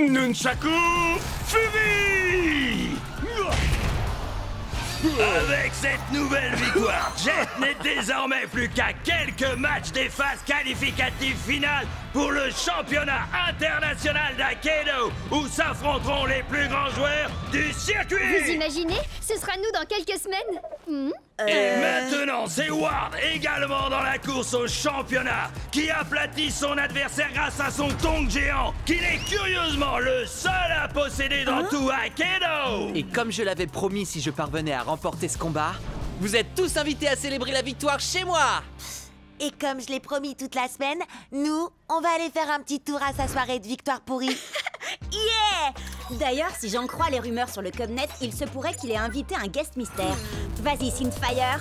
Nunchaku Fury! Avec cette nouvelle victoire, Jet n'est désormais plus qu'à quelques matchs des phases qualificatives finales pour le championnat international d'Aikido, où s'affronteront les plus grands joueurs du circuit. Vous imaginez? Ce sera nous dans quelques semaines. Et maintenant, c'est Ward, également dans la course au championnat, qui aplatit son adversaire grâce à son tong géant, qu'il est curieusement le seul à posséder dans tout Aikido. Et comme je l'avais promis, si je parvenais à remporter ce combat, vous êtes tous invités à célébrer la victoire chez moi. Et comme je l'ai promis toute la semaine, nous, on va aller faire un petit tour à sa soirée de victoire pourrie. Yeah! D'ailleurs, si j'en crois les rumeurs sur le Cubnet, il se pourrait qu'il ait invité un guest mystère. Vas-y, Synthfire.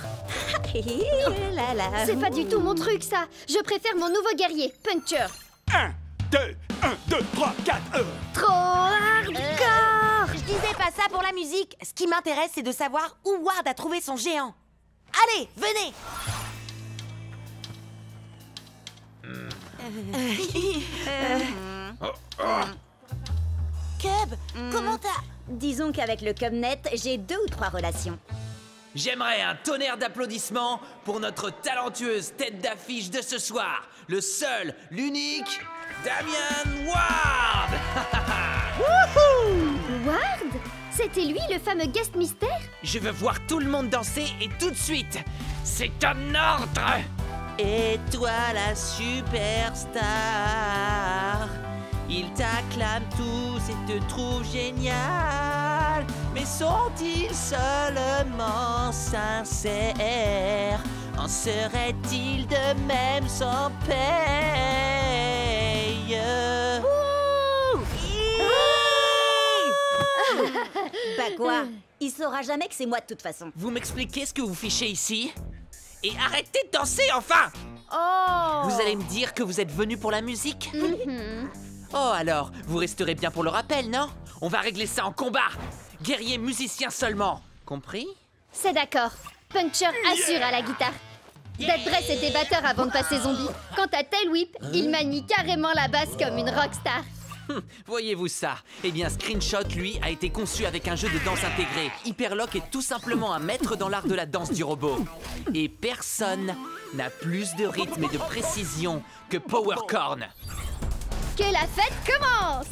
C'est pas du tout mon truc, ça. Je préfère mon nouveau guerrier, Puncture. 1, 2, 3, 4, Trop hardcore. Je disais pas ça pour la musique. Ce qui m'intéresse, c'est de savoir où Ward a trouvé son géant. Allez, venez! Cub, comment t'as... Disons qu'avec le Cubnet, j'ai 2 ou 3 relations. J'aimerais un tonnerre d'applaudissements pour notre talentueuse tête d'affiche de ce soir, le seul, l'unique, Damian Ward. Ward? C'était lui, le fameux guest mystère? Je veux voir tout le monde danser et tout de suite. C'est un ordre. Et toi la superstar, ils t'acclament tous et te trouvent génial. Mais sont-ils seulement sincères? En serait-il de même sans paye? Bah quoi? Il saura jamais que c'est moi de toute façon. Vous m'expliquez ce que vous fichez ici? Et arrêtez de danser, enfin! Oh! Vous allez me dire que vous êtes venu pour la musique? Oh alors, vous resterez bien pour le rappel, non? On va régler ça en combat! Guerrier musicien seulement! Compris? C'est d'accord. Puncture assure à la guitare. Dead Dress était batteur avant de passer zombie. Quant à Tail Whip, il manie carrément la basse comme une rockstar. Voyez-vous ça? Eh bien, Screenshot, lui, a été conçu avec un jeu de danse intégré. Hyperlock est tout simplement un maître dans l'art de la danse du robot. Et personne n'a plus de rythme et de précision que Powercorn. Que la fête commence!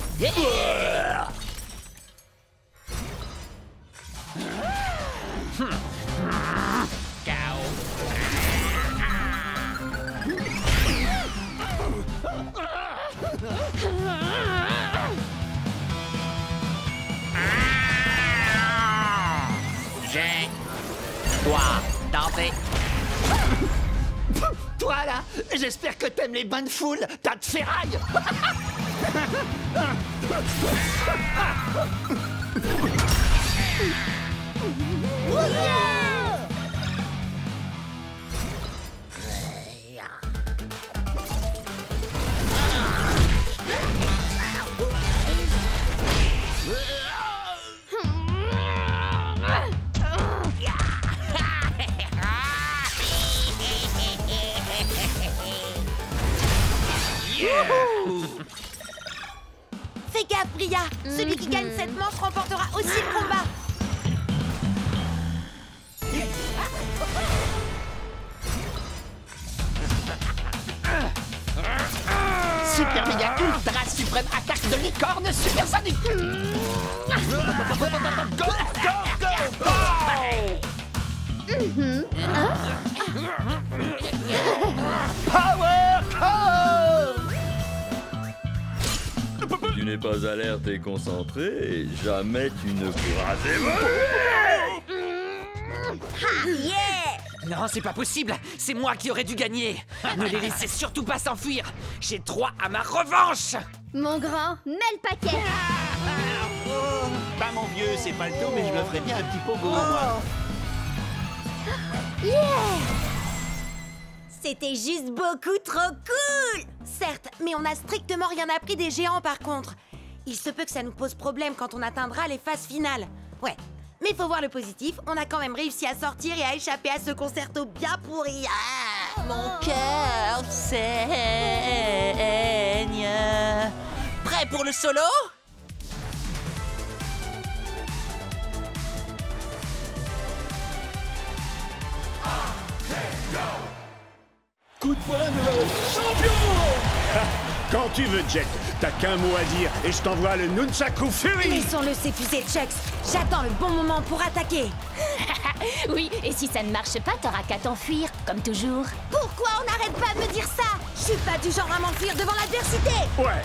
J'ai... Toi, danser. Toi là, j'espère que t'aimes les bains de foule, tas de ferraille. Fais gaffe, Bria. Celui qui gagne cette manche remportera aussi le combat. Super méga ultra suprême attaque de licorne supersonique. Go, go, go, Power Core. Tu n'es pas alerte et concentré, jamais tu ne pourras évoluer. Non, c'est pas possible. C'est moi qui aurais dû gagner. Ne les laissez surtout pas s'enfuir. J'ai droit à ma revanche. Mon grand, mets le paquet! Bah mon vieux, c'est pas le tout, mais je le ferais bien un petit pogo, moi. C'était juste beaucoup trop cool! Certes, mais on n'a strictement rien appris des géants par contre. Il se peut que ça nous pose problème quand on atteindra les phases finales. Ouais, mais faut voir le positif, on a quand même réussi à sortir et à échapper à ce concerto bien pourri. Ah, Mon cœur saigne. Prêt pour le solo? coup de poing de champion. Quand tu veux, Jet, t'as qu'un mot à dire et je t'envoie le Nunchaku Fury. Laissons-le s'épuiser, Chucks. J'attends le bon moment pour attaquer. Oui, et si ça ne marche pas, t'auras qu'à t'enfuir, comme toujours. Pourquoi on n'arrête pas de me dire ça? Je suis pas du genre à m'enfuir devant l'adversité. Ouais.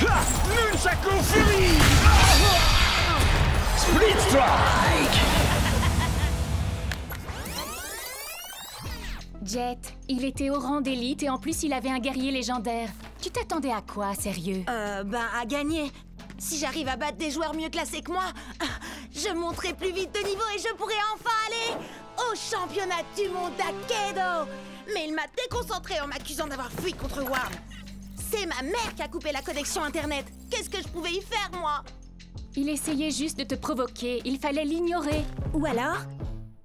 Ha! Nunchaku Fury. Split Strike. Jet, il était au rang d'élite et en plus il avait un guerrier légendaire. Tu t'attendais à quoi, sérieux? À gagner. Si j'arrive à battre des joueurs mieux classés que moi, je monterai plus vite de niveau et je pourrai enfin aller au championnat du monde d'Akedo. Mais il m'a déconcentré en m'accusant d'avoir fui contre Warm. C'est ma mère qui a coupé la connexion internet. Qu'est-ce que je pouvais y faire, moi? Il essayait juste de te provoquer, il fallait l'ignorer. Ou alors,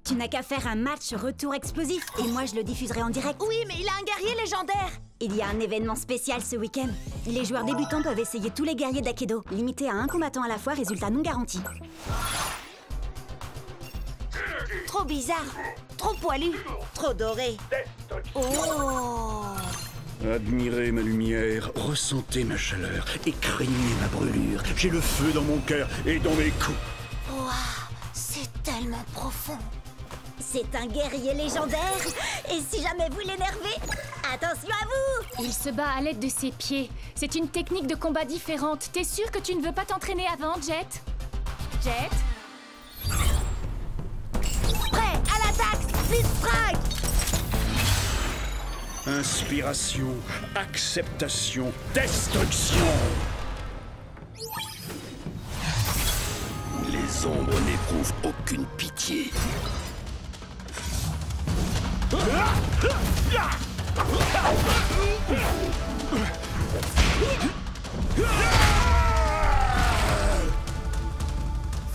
tu n'as qu'à faire un match retour explosif et moi je le diffuserai en direct. Oui, mais il a un guerrier légendaire. Il y a un événement spécial ce week-end. Les joueurs débutants peuvent essayer tous les guerriers d'Akedo, limité à un combattant à la fois, résultat non garanti. Trop bizarre, trop poilu, trop doré. Oh! Admirez ma lumière, ressentez ma chaleur et craignez ma brûlure. J'ai le feu dans mon cœur et dans mes coups. Waouh, c'est tellement profond. C'est un guerrier légendaire. Et si jamais vous l'énervez, attention à vous! Il se bat à l'aide de ses pieds. C'est une technique de combat différente. T'es sûr que tu ne veux pas t'entraîner avant, Jet? Jet? Prêt à l'attaque, Split Strike! Inspiration, acceptation, destruction. Les ombres n'éprouvent aucune pitié.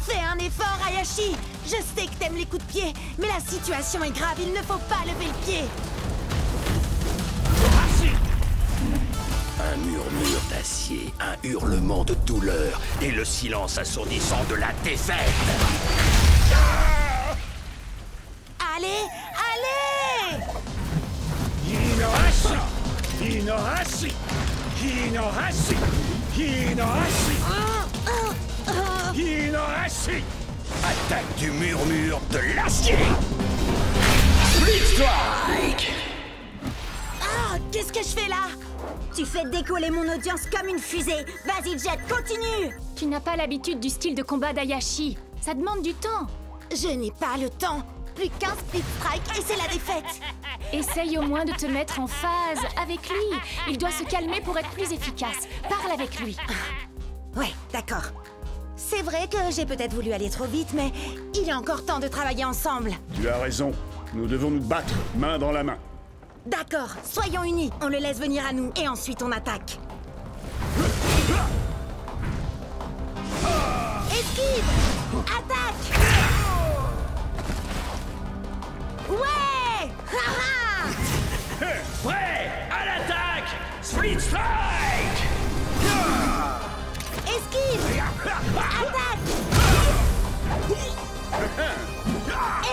Fais un effort, Hayashi. Je sais que t'aimes les coups de pied, mais la situation est grave, il ne faut pas lever le pied. Un murmure d'acier, un hurlement de douleur et le silence assourdissant de la défaite. Allez, allez! Hinohashi! Hinohashi! Hinohashi! Hinohashi! Hinohashi! Attaque du murmure de l'acier. Split Strike. Ah, qu'est-ce que je fais là? Tu fais décoller mon audience comme une fusée. Vas-y, Jet, continue! Tu n'as pas l'habitude du style de combat d'Hayashi. Ça demande du temps. Je n'ai pas le temps. Plus qu'un Split Strike et c'est la défaite. Essaye au moins de te mettre en phase avec lui. Il doit se calmer pour être plus efficace. Parle avec lui. Ouais, d'accord. C'est vrai que j'ai peut-être voulu aller trop vite, mais il est encore temps de travailler ensemble. Tu as raison. Nous devons nous battre, main dans la main. D'accord, soyons unis. On le laisse venir à nous et ensuite on attaque. Esquive! Attaque! Ouais! Haha! Prêt à l'attaque. Split Strike. Esquive! Attaque!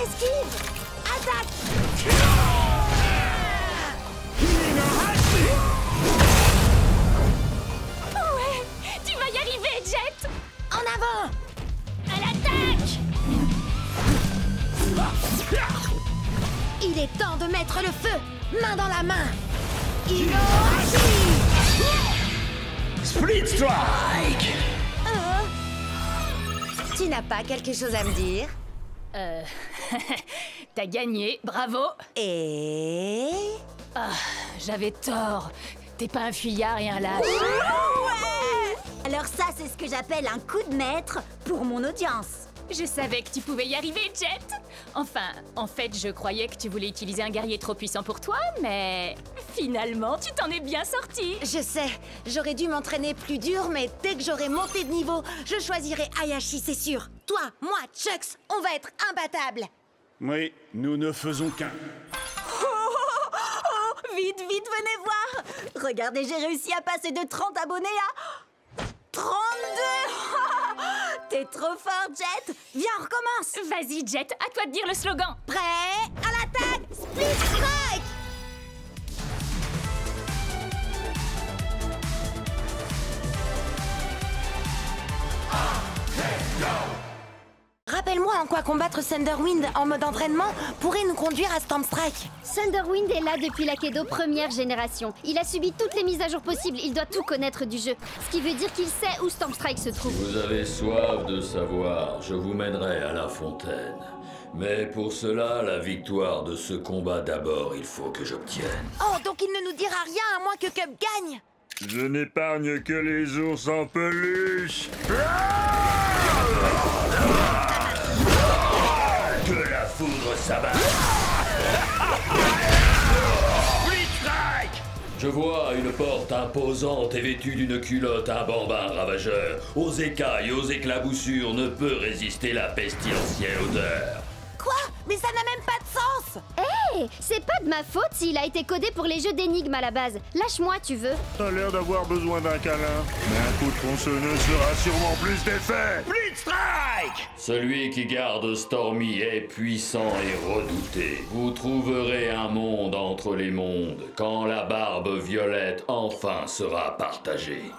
Esquive! Attaque! Ouais, tu vas y arriver, Jet. En avant! À l'attaque. Il est temps de mettre le feu! Main dans la main! Inohashi! Split Strike. Tu n'as pas quelque chose à me dire? T'as gagné, bravo. Et... J'avais tort. T'es pas un fuyard et un lâche. Alors ça, c'est ce que j'appelle un coup de maître pour mon audience. Je savais que tu pouvais y arriver, Jet. Enfin, en fait, je croyais que tu voulais utiliser un guerrier trop puissant pour toi, mais finalement, tu t'en es bien sorti. Je sais, j'aurais dû m'entraîner plus dur, mais dès que j'aurai monté de niveau, je choisirai Hayashi, c'est sûr. Toi, moi, Chucks, on va être imbattables. Oui, nous ne faisons qu'un. Vite, vite, venez voir! Regardez, j'ai réussi à passer de 30 abonnés à 32! T'es trop fort, Jet! Viens, on recommence! Vas-y, Jet, à toi de dire le slogan. Prêt à l'attaque! Split Strike! en quoi combattre Thunderwind en mode entraînement pourrait nous conduire à Stormstrike. Thunderwind est là depuis l'Akedo première génération. Il a subi toutes les mises à jour possibles, il doit tout connaître du jeu. Ce qui veut dire qu'il sait où Stormstrike se trouve. Vous avez soif de savoir, je vous mènerai à la fontaine. Mais pour cela, la victoire de ce combat d'abord, il faut que j'obtienne. Oh, donc il ne nous dira rien à moins que Cub gagne. Je n'épargne que les ours en peluche. Que la foudre s'abatte. Blitzstrike! Je vois une porte imposante et vêtue d'une culotte, un bambin ravageur. Aux écailles, aux éclaboussures, ne peut résister la pestilentielle odeur. Quoi? Mais ça n'a même pas de sens. Hé, c'est pas de ma faute s'il a été codé pour les jeux d'énigmes à la base. Lâche-moi, tu veux. T'as l'air d'avoir besoin d'un câlin. Mais un coup de tronçonneuse fera sûrement plus d'effet. Blitzstrike! Celui qui garde Stormy est puissant et redouté. Vous trouverez un monde entre les mondes quand la barbe violette enfin sera partagée.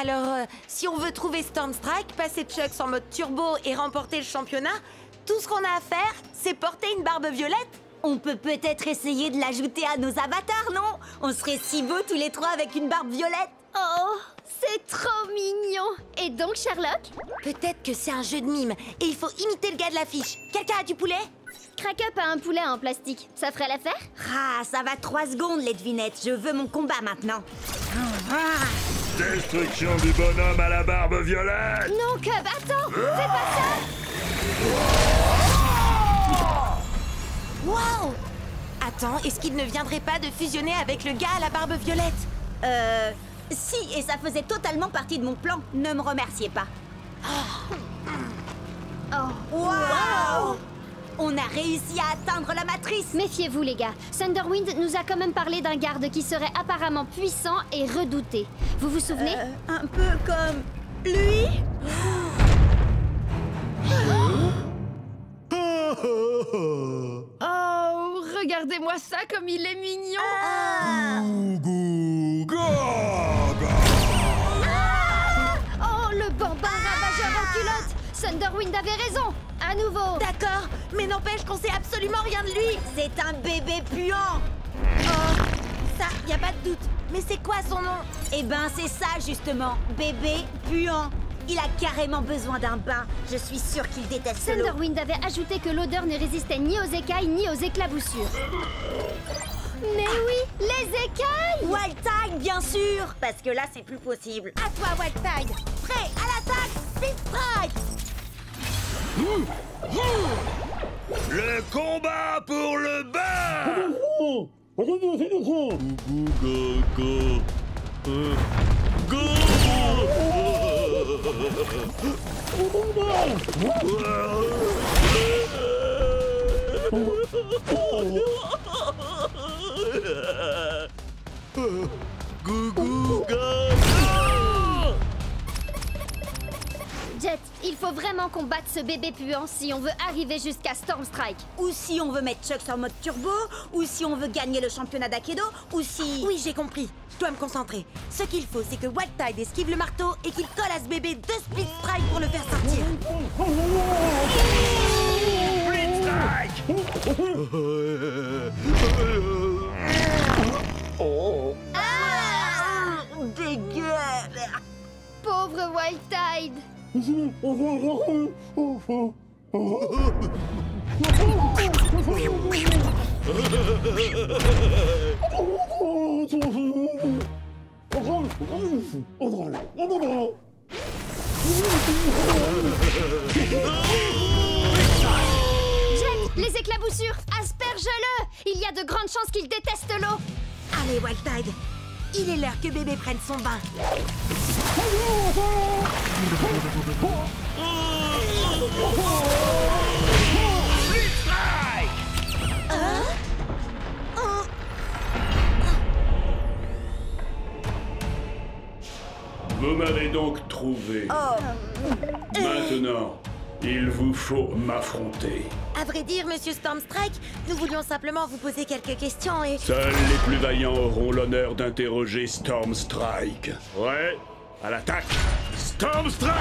Alors, si on veut trouver Stormstrike, passer Chucks en mode turbo et remporter le championnat, tout ce qu'on a à faire, c'est porter une barbe violette. On peut peut-être essayer de l'ajouter à nos avatars, non? On serait si beaux tous les trois avec une barbe violette. Oh, c'est trop mignon. Et donc, Sherlock? Peut-être que c'est un jeu de mime et il faut imiter le gars de l'affiche. Quelqu'un a du poulet? Crack Up a un poulet en plastique. Ça ferait l'affaire? Ah, ça va 3 secondes, les devinettes. Je veux mon combat maintenant. Destruction du bonhomme à la barbe violette. Non, Cub, attends! Fais pas ça! Waouh! Attends, est-ce qu'il ne viendrait pas de fusionner avec le gars à la barbe violette? Si, et ça faisait totalement partie de mon plan. Ne me remerciez pas. Oh. Waouh! On a réussi à atteindre la matrice. Méfiez-vous, les gars. Thunderwind nous a quand même parlé d'un garde qui serait apparemment puissant et redouté. Vous vous souvenez? Un peu comme lui. Oh, regardez-moi ça comme il est mignon. Oh, le bambin ravageur en culotte. Thunderwind avait raison. À nouveau. D'accord, mais n'empêche qu'on sait absolument rien de lui. C'est un bébé puant. Oh, ça, y a pas de doute. Mais c'est quoi son nom? Eh ben, c'est ça justement, bébé puant. Il a carrément besoin d'un bain. Je suis sûre qu'il déteste l'eau. Thunderwind avait ajouté que l'odeur ne résistait ni aux écailles ni aux éclaboussures. Mais oui, les écailles! Wild Tide, bien sûr. Parce que là, c'est plus possible. À toi, Wild Tide. Prêt à l'attaque, Speed Strike. Le combat pour le bain! Jet, il faut vraiment combattre ce bébé puant si on veut arriver jusqu'à Stormstrike. Ou si on veut mettre Chucks en mode turbo, ou si on veut gagner le championnat d'Akedo, ou si... Oui, j'ai compris. Je dois me concentrer. Ce qu'il faut, c'est que Wild Tide esquive le marteau et qu'il colle à ce bébé 2 Split Strike pour le faire sortir. Dégueu. Pauvre Wild Tide. Jet, les éclaboussures, asperge-le. Il y a de grandes chances qu'il déteste l'eau. Allez, Wild Tide. Il est l'heure que bébé prenne son bain. Vous m'avez donc trouvé. Maintenant, il vous faut m'affronter. À vrai dire, Monsieur Stormstrike, nous voulions simplement vous poser quelques questions et... Seuls les plus vaillants auront l'honneur d'interroger Stormstrike. Ouais, À l'attaque, Storm Strike!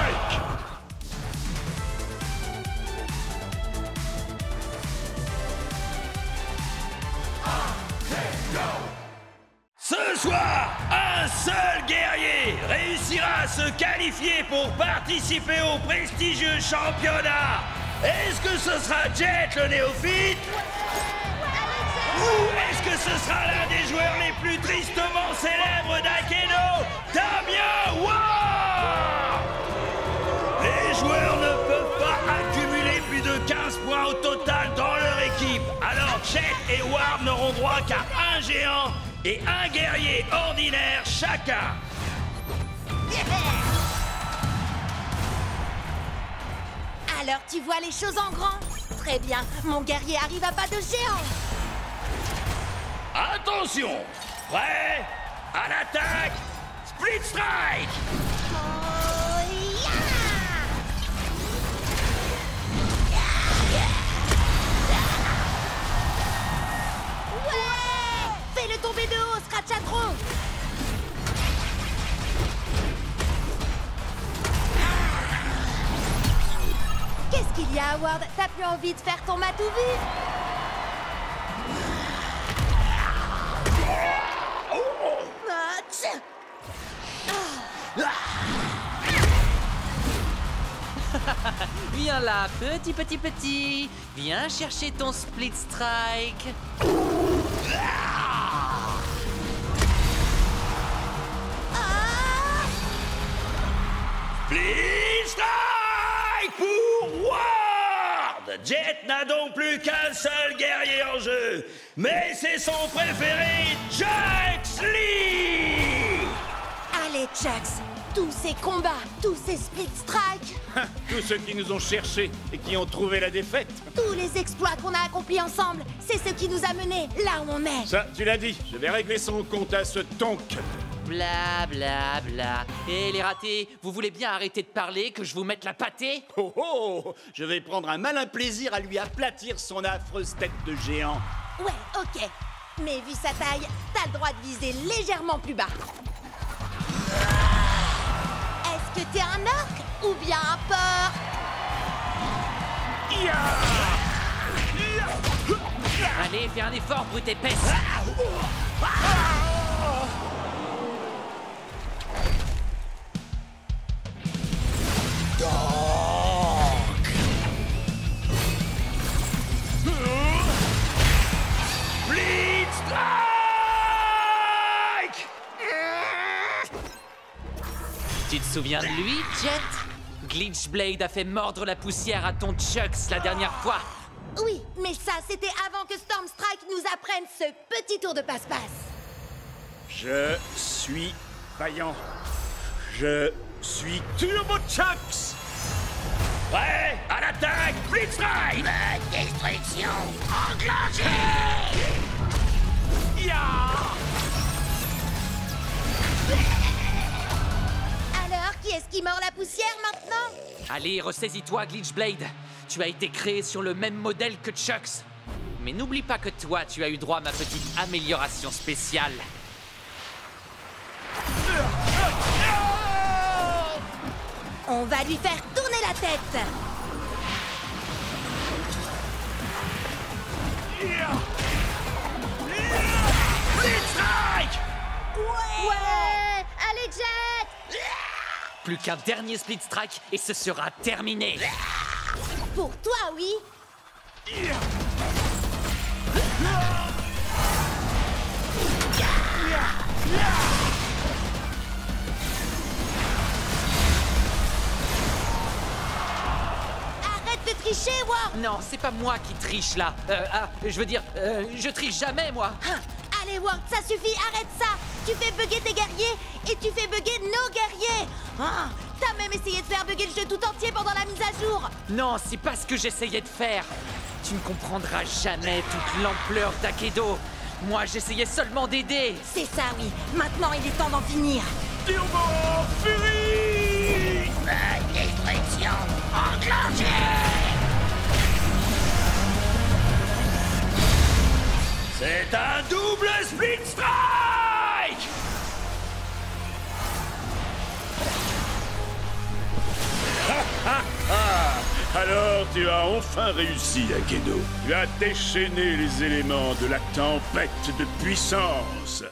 Ce soir, un seul guerrier réussira à se qualifier pour participer au prestigieux championnat. Est-ce que ce sera Jet le néophyte? Ou est-ce que ce sera l'un des joueurs les plus tristement célèbres d'Akedo, Damien Ward? Les joueurs ne peuvent pas accumuler plus de 15 points au total dans leur équipe. Alors Jet et Ward n'auront droit qu'à un géant et un guerrier ordinaire chacun. Alors tu vois les choses en grand? Très bien, mon guerrier arrive à pas de géant. Attention! Prêt? À l'attaque! Split Strike! Ouais! Fais-le tomber de haut, Scratchatron! Qu'est-ce qu'il y a, Howard? T'as plus envie de faire ton matou vu? Ah, tiens. Viens là, petit. Viens chercher ton Split Strike. Split Strike pour Ward! Jet n'a donc plus qu'un seul guerrier en jeu, mais c'est son préféré, Jux Lee! Allez, Jux, tous ces combats, tous ces split strikes, Tous ceux qui nous ont cherchés et qui ont trouvé la défaite. tous les exploits qu'on a accomplis ensemble, c'est ce qui nous a menés là où on est. Ça, tu l'as dit, je vais régler son compte à ce tonk. Bla bla bla. Et les ratés, vous voulez bien arrêter de parler, que je vous mette la pâtée? Oh oh, je vais prendre un malin plaisir à lui aplatir son affreuse tête de géant. Ouais, ok. Mais vu sa taille, t'as le droit de viser légèrement plus bas. Est-ce que t'es un orc ou bien un porc? Allez, fais un effort, brute épaisse. Split Strike! Tu te souviens de lui, Jet? Glitchblade a fait mordre la poussière à ton Chucks la dernière fois. Oui, mais ça, c'était avant que Storm Strike nous apprenne ce petit tour de passe-passe. Je suis vaillant. Je suis Turbo Chucks. Prêt? À l'attaque! Split Strike! Destruction enclenchée! Alors, qui est-ce qui mord la poussière maintenant? Allez, ressaisis-toi, Glitchblade. Tu as été créé sur le même modèle que Chucks. Mais n'oublie pas que toi, tu as eu droit à ma petite amélioration spéciale. On va lui faire tourner la tête. Split Strike! Ouais! Allez, Jet! Plus qu'un dernier Split Strike et ce sera terminé. Pour toi, oui. Arrête de tricher, Ward. Non, c'est pas moi qui triche là. Je veux dire, je triche jamais, moi. Hein, allez, Ward, ça suffit, arrête ça. Tu fais bugger tes guerriers et tu fais bugger nos guerriers. Ah, t'as même essayé de faire bugger le jeu tout entier pendant la mise à jour. Non, c'est pas ce que j'essayais de faire. Tu ne comprendras jamais toute l'ampleur d'Akedo. Moi, j'essayais seulement d'aider. C'est ça, oui. Maintenant, il est temps d'en finir. Turbo Fury. Destruction enclenchée! C'est un double Split Strike! tu as enfin réussi, Akedo. Tu as déchaîné les éléments de la tempête de puissance.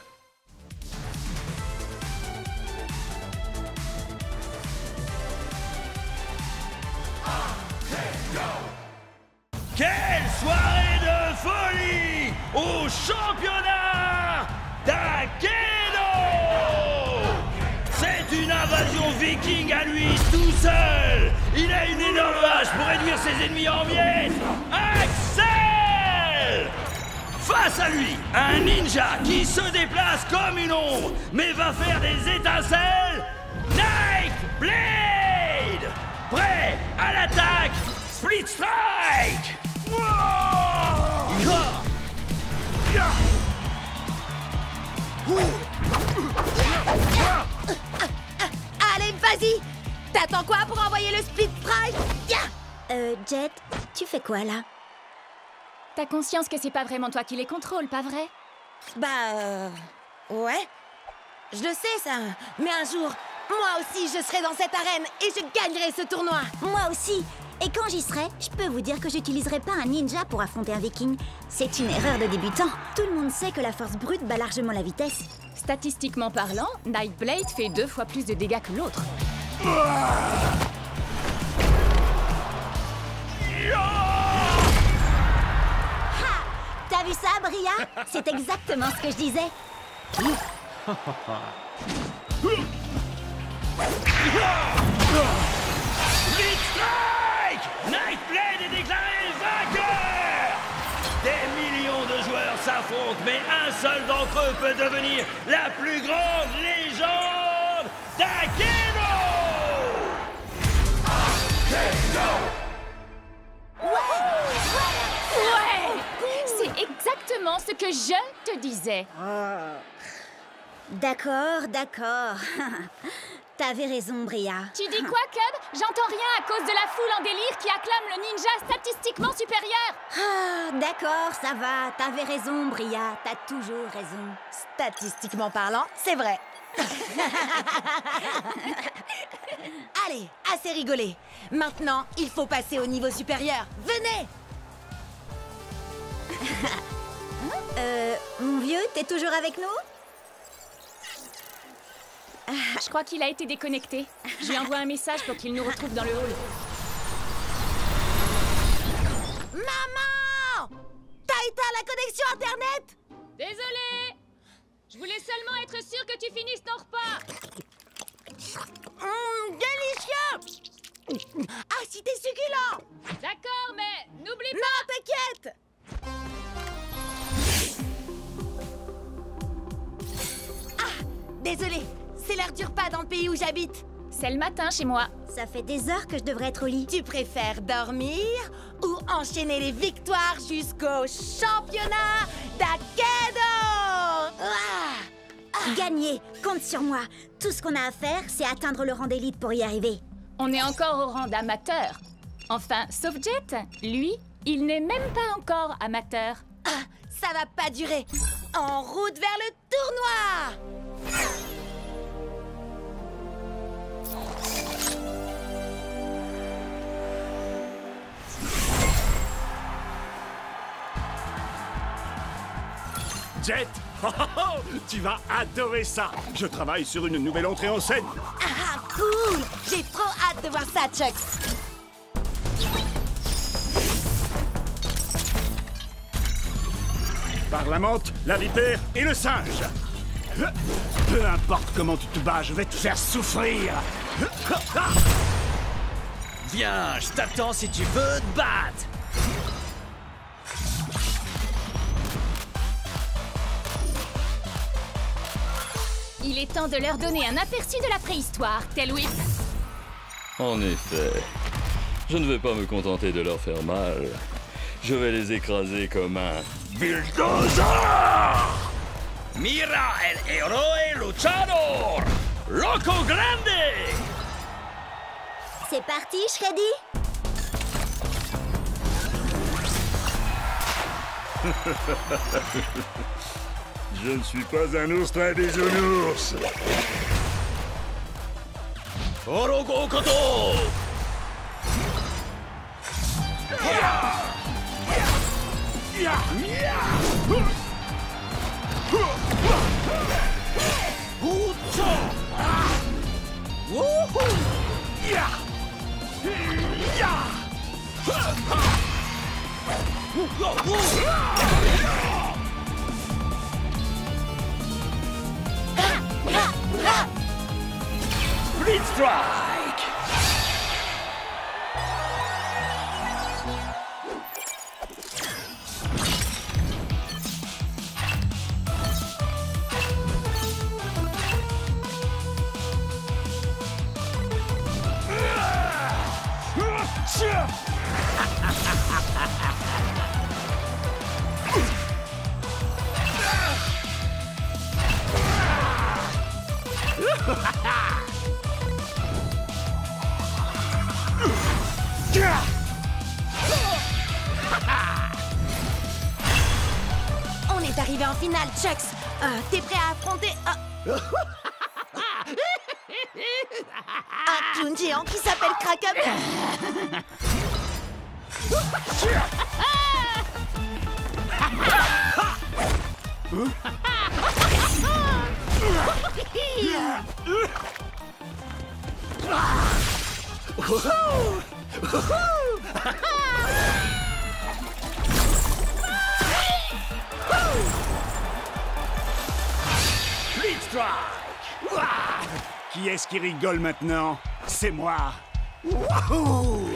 Quelle soirée de folie au championnat d'Akedo! C'est une invasion viking à lui tout seul! Il a une énorme hache pour réduire ses ennemis en miettes! Axel! Face à lui, un ninja qui se déplace comme une ombre, mais va faire des étincelles! Night Blade! Prêt à l'attaque! Split Strike! Allez, vas-y! T'attends quoi pour envoyer le Split Strike? Jet, tu fais quoi là? T'as conscience que c'est pas vraiment toi qui les contrôles, pas vrai? Ouais. Je le sais, ça. Mais un jour, moi aussi, je serai dans cette arène et je gagnerai ce tournoi. Moi aussi. Et quand j'y serai, je peux vous dire que j'utiliserai pas un ninja pour affronter un viking. C'est une erreur de débutant. Tout le monde sait que la force brute bat largement la vitesse. Statistiquement parlant, Nightblade fait 2 fois plus de dégâts que l'autre. T'as vu ça, Bria? C'est exactement ce que je disais. Split Strike! Nightblade est déclaré vainqueur! Des millions de joueurs s'affrontent, mais un seul d'entre eux peut devenir la plus grande légende d'Akedo! Ouais! C'est exactement ce que je te disais. D'accord, d'accord. T'avais raison, Bria. Tu dis quoi, Cub? J'entends rien à cause de la foule en délire qui acclame le ninja statistiquement supérieur. Ah, d'accord, ça va. T'avais raison, Bria. T'as toujours raison. Statistiquement parlant, c'est vrai. Allez, assez rigolé. Maintenant, il faut passer au niveau supérieur. Venez! Mon vieux, t'es toujours avec nous? Je crois qu'il a été déconnecté. Je lui envoie un message pour qu'il nous retrouve dans le hall. Maman! T'as éteint la connexion Internet? Désolée! Je voulais seulement être sûre que tu finisses ton repas. Délicieux! Ah, si t'es succulent! D'accord, mais n'oublie pas... Non, t'inquiète! Ah, désolé, c'est l'heure du repas dans le pays où j'habite. C'est le matin chez moi. Ça fait des heures que je devrais être au lit. Tu préfères dormir ou enchaîner les victoires jusqu'au championnat d'Akedo? Gagner, compte sur moi. Tout ce qu'on a à faire, c'est atteindre le rang d'élite pour y arriver. On est encore au rang d'amateur. Enfin, sauf Jet. Lui, il n'est même pas encore amateur. Ah, ça va pas durer. En route vers le tournoi! Jet, tu vas adorer ça. Je travaille sur une nouvelle entrée en scène. Ah, cool! J'ai trop hâte de voir ça, Chuck. Par la menthe, la vipère et le singe. Peu importe comment tu te bats, je vais te faire souffrir. Viens, je t'attends si tu veux te battre. Il est temps de leur donner un aperçu de la préhistoire, Tail Whip. En effet, je ne vais pas me contenter de leur faire mal. Je vais les écraser comme un bulldozer! Mira el héroe luchador! Loco Grande! C'est parti, Shreddy? Je ne suis pas un ours très bisounours. Orogo Koto! Split Strike! On est arrivé en finale, Chucks. T'es prêt à affronter un clown géant qui s'appelle Kraken? Split Strike! Ouah! Qui est-ce qui rigole maintenant? C'est moi! Wouhou!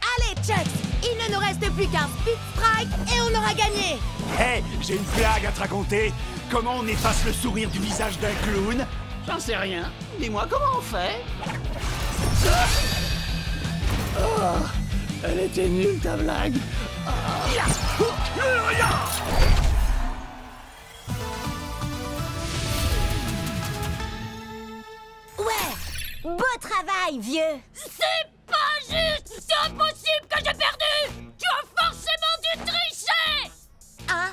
Allez, Chucks, il ne nous reste plus qu'un Split Strike et on aura gagné. Hé, j'ai une blague à te raconter. Comment on efface le sourire du visage d'un clown? J'en sais rien. Dis-moi comment on fait. Oh, elle était nulle ta blague. Ouais! Beau travail, vieux! C'est pas juste! C'est impossible que j'ai perdu! Tu as forcément dû tricher! Hein?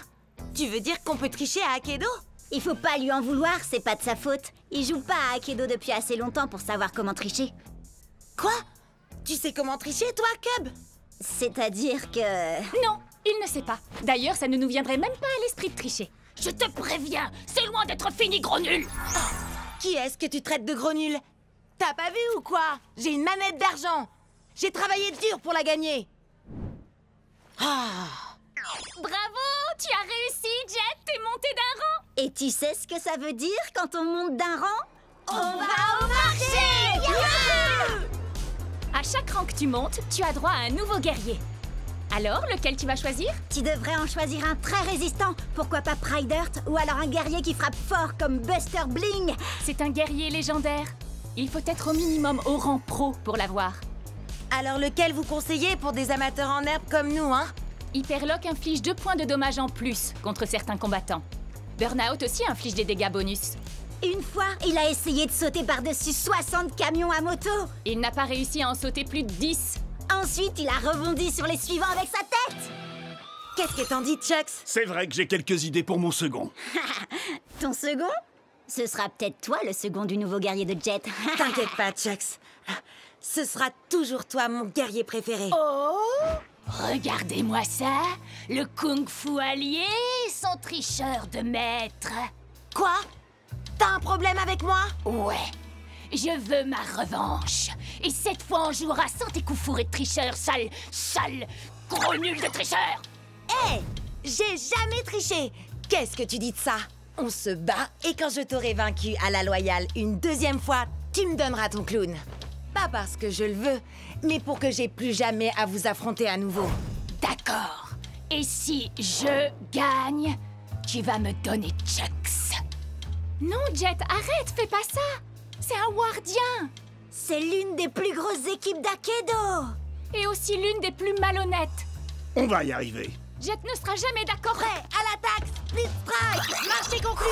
Tu veux dire qu'on peut tricher à Akedo? Il faut pas lui en vouloir, c'est pas de sa faute. Il joue pas à Akedo depuis assez longtemps pour savoir comment tricher. Quoi? Tu sais comment tricher, toi, Cub? C'est-à-dire que... Non, il ne sait pas. D'ailleurs, ça ne nous viendrait même pas à l'esprit de tricher. Je te préviens, c'est loin d'être fini, gros nul! Qui est-ce que tu traites de gros nul? T'as pas vu ou quoi? J'ai une manette d'argent. J'ai travaillé dur pour la gagner. Bravo! Tu as réussi, Jet! T'es monté d'un rang! Et tu sais ce que ça veut dire quand on monte d'un rang? On va au marché! Youhou! À chaque rang que tu montes, tu as droit à un nouveau guerrier. Alors, lequel tu vas choisir? Tu devrais en choisir un très résistant. Pourquoi pas Pride Earth ou alors un guerrier qui frappe fort comme Buster Bling. C'est un guerrier légendaire. Il faut être au minimum au rang pro pour l'avoir. Alors lequel vous conseillez pour des amateurs en herbe comme nous, hein? Hyperlock inflige 2 points de dommages en plus contre certains combattants. Burnout aussi inflige des dégâts bonus. Une fois, il a essayé de sauter par-dessus 60 camions à moto. Il n'a pas réussi à en sauter plus de 10. Ensuite, il a rebondi sur les suivants avec sa tête. Qu'est-ce que t'en dis, Chucks? C'est vrai que j'ai quelques idées pour mon second. Ton second? Ce sera peut-être toi le second du nouveau guerrier de Jet. T'inquiète pas, Chucks. Ce sera toujours toi, mon guerrier préféré. Oh! Regardez-moi ça! Le kung-fu allié, son tricheur de maître. Quoi? T'as un problème avec moi? Ouais, je veux ma revanche. Et cette fois, on jouera sans tes coups fourrés de tricheur, sale, gros nul de tricheur! Hé! J'ai jamais triché! Qu'est-ce que tu dis de ça? On se bat et quand je t'aurai vaincu à la loyale une deuxième fois, tu me donneras ton clown. Pas parce que je le veux, mais pour que j'ai plus jamais à vous affronter à nouveau. D'accord. Et si je gagne, tu vas me donner Chucks. Non, Jet, arrête, fais pas ça. C'est un Wardien. C'est l'une des plus grosses équipes d'Akedo. Et aussi l'une des plus malhonnêtes. On va y arriver. Jet ne sera jamais d'accord. Prêt, à l'attaque, Split Strike, marché conclu.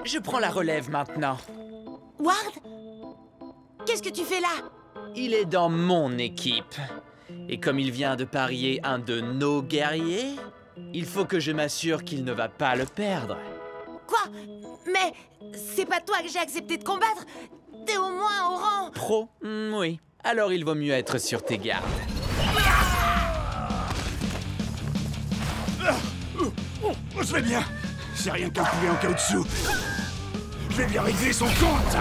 Je prends la relève maintenant. Ward? Qu'est-ce que tu fais là? il est dans mon équipe. Et comme il vient de parier un de nos guerriers, il faut que je m'assure qu'il ne va pas le perdre. Quoi? Mais c'est pas toi que j'ai accepté de combattre? T'es au moins au rang... Pro? Oui. Alors il vaut mieux être sur tes gardes. Je vais bien. C'est rien qu'un poulet en caoutchouc. Je vais bien régler son compte.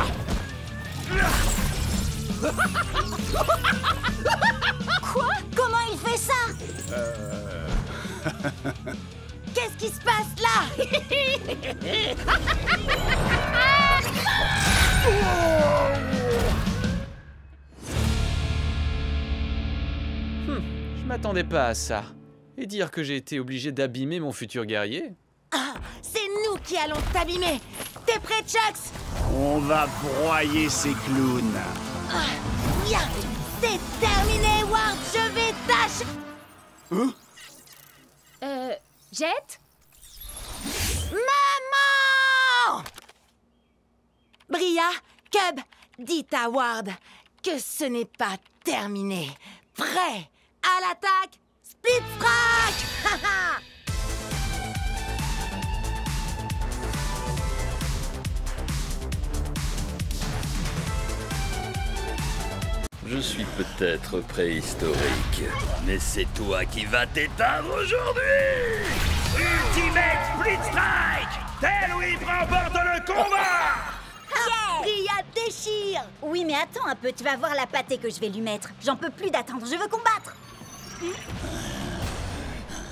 Quoi? Comment il fait ça? Qu'est-ce qui se passe là? Je m'attendais pas à ça. Et dire que j'ai été obligé d'abîmer mon futur guerrier? Ah, c'est nous qui allons t'abîmer. T'es prêt, Chucks? On va broyer ces clowns. Ah, bien. C'est terminé, Ward. Je vais tâcher... Jet? Maman! Bria, Cub, dites à Ward que ce n'est pas terminé. Prêt à l'attaque, Split Strike! Je suis peut-être préhistorique, mais c'est toi qui vas t'éteindre aujourd'hui! Ultimate Split Strike! Tailwhip remporte le combat! Bria déchire! Oui, mais attends un peu, tu vas voir la pâtée que je vais lui mettre. J'en peux plus d'attendre, je veux combattre.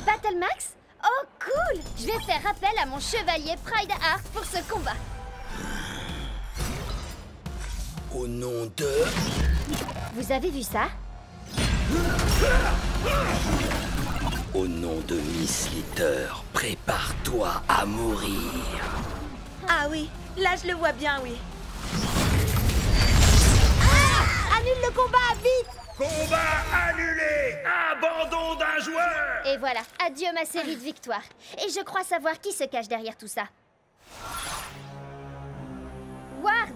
Battle Max? Oh, cool! Je vais faire appel à mon chevalier Pride Heart pour ce combat. Au nom de... Vous avez vu ça? Au nom de Miss Litter, prépare-toi à mourir. Ah oui, là je le vois bien, oui. Ah! Annule le combat, vite! Combat annulé! Abandon d'un joueur! Et voilà, adieu ma série de victoires. Et je crois savoir qui se cache derrière tout ça. Ward!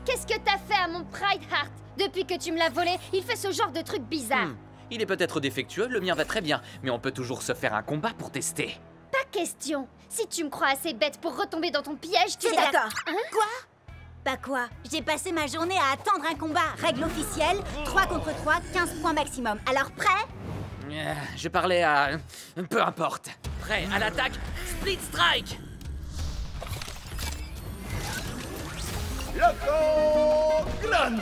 Qu'est-ce que t'as fait à mon Pride Heart? Depuis que tu me l'as volé, il fait ce genre de truc bizarre. Il est peut-être défectueux, le mien va très bien. Mais on peut toujours se faire un combat pour tester. Pas question. Si tu me crois assez bête pour retomber dans ton piège, tu C'est vas... d'accord. Hein? Quoi? Bah quoi? J'ai passé ma journée à attendre un combat. Règle officielle, 3 contre 3, 15 points maximum. Alors prêt? Je parlais à... Peu importe. Prêt à l'attaque, Split Strike! Loco Grande.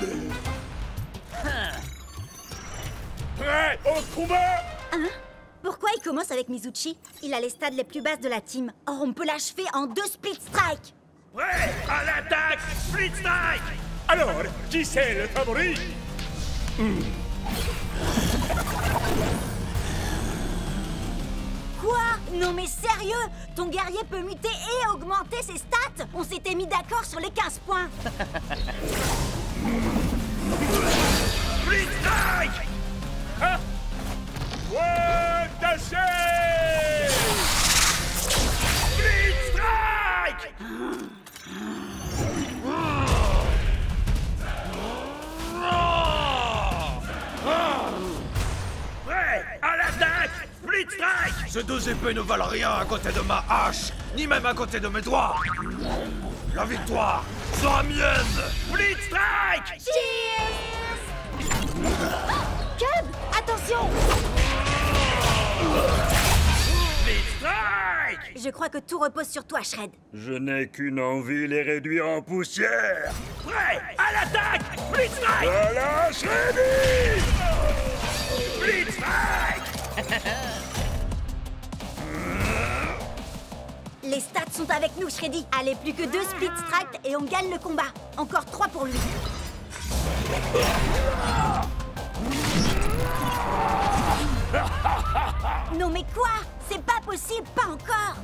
Prêt au combat? Hein? Pourquoi il commence avec Mizuchi? Il a les stades les plus basses de la team. Or, on peut l'achever en 2 Split Strike. Prêt à l'attaque, Split Strike! Alors, qui c'est le favori? Quoi? Non mais sérieux? Ton guerrier peut muter et augmenter ses stats? On s'était mis d'accord sur les 15 points. Split Strike! Hein? Ouais, tâchez! Split Strike! Prêt à l'attaque, Split Strike! Ces deux épées ne valent rien à côté de ma hache, ni même à côté de mes doigts. La victoire sera mienne! Split Strike! Cub, attention! Split Strike! Je crois que tout repose sur toi, Shred. Je n'ai qu'une envie, les réduire en poussière. Prêt à l'attaque, Split Strike! Voilà, Shreddy! Split Strike! Les stats sont avec nous, Shreddy. Allez, plus que 2 Split Strike et on gagne le combat. Encore 3 pour lui. Non mais quoi? C'est pas possible, pas encore.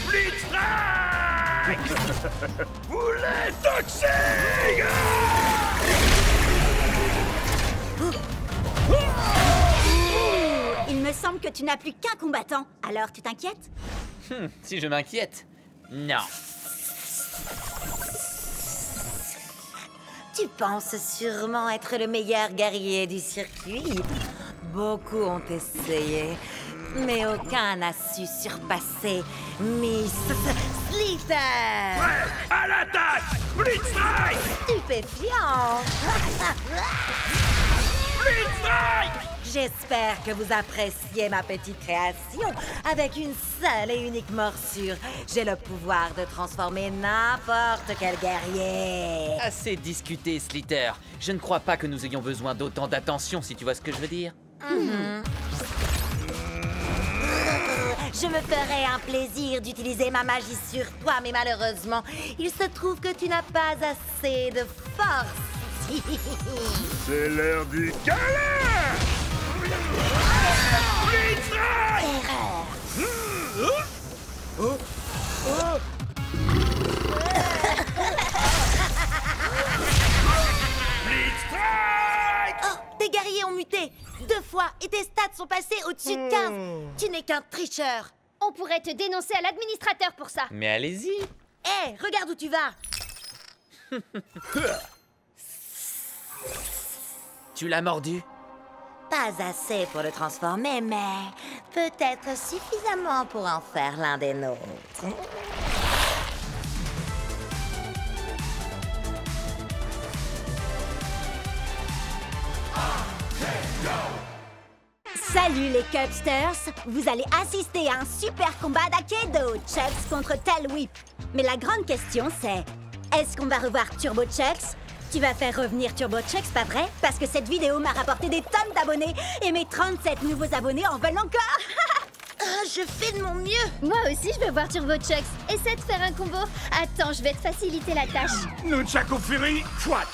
Split Strike! Boulet toxique! Il me semble que tu n'as plus qu'un combattant. Alors, tu t'inquiètes? Si je m'inquiète, Non. Tu penses sûrement être le meilleur guerrier du circuit. Beaucoup ont essayé, mais aucun n'a su surpasser Miss Slither. Ouais, à l'attaque! Blitzstrike! Stupéfiant. Blitzstrike! J'espère que vous appréciez ma petite création. Avec une seule et unique morsure, j'ai le pouvoir de transformer n'importe quel guerrier. Assez discuté, Slither. Je ne crois pas que nous ayons besoin d'autant d'attention, si tu vois ce que je veux dire. Je me ferais un plaisir d'utiliser ma magie sur toi, mais malheureusement, il se trouve que tu n'as pas assez de force. C'est l'heure du câlin! Oh, tes guerriers ont muté 2 fois et tes stats sont passés au-dessus de 15. Tu n'es qu'un tricheur. On pourrait te dénoncer à l'administrateur pour ça. Mais allez-y. Hé, regarde où tu vas. Tu l'as mordu? Pas assez pour le transformer, mais peut-être suffisamment pour en faire l'un des nôtres. Salut les Cubsters! Vous allez assister à un super combat d'Akedo, Chucks contre Tail Whip. Mais la grande question c'est, est-ce qu'on va revoir Turbo Chucks? Tu vas faire revenir Turbo Chucks, pas vrai? Parce que cette vidéo m'a rapporté des tonnes d'abonnés et mes 37 nouveaux abonnés en veulent encore! Je fais de mon mieux. Moi aussi, je veux voir Turbo Chucks. Essaie de faire un combo. Attends, je vais te faciliter la tâche. Nunchaku Fury x3.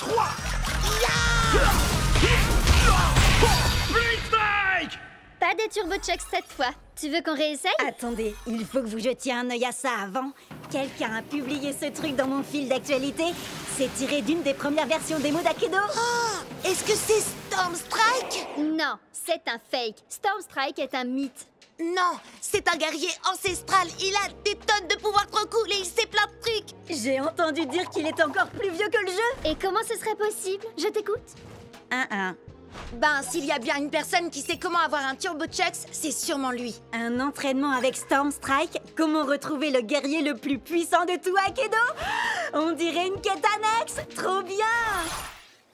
Blitzstrike! Pas des Turbo Chucks cette fois. Tu veux qu'on réessaye? Attendez, il faut que vous jetiez un œil à ça avant. Quelqu'un a publié ce truc dans mon fil d'actualité. C'est tiré d'une des premières versions démo d'Akedo. Oh, est-ce que c'est Storm Strike? Non, c'est un fake. Storm Strike est un mythe. Non, c'est un guerrier ancestral. Il a des tonnes de pouvoirs trop cool et il sait plein de trucs. J'ai entendu dire qu'il est encore plus vieux que le jeu. Et comment ce serait possible? Je t'écoute. Ben, s'il y a bien une personne qui sait comment avoir un Turbo Chucks, c'est sûrement lui. Un entraînement avec Storm Strike? Comment retrouver le guerrier le plus puissant de tout Akedo? On dirait une quête annexe. Trop bien!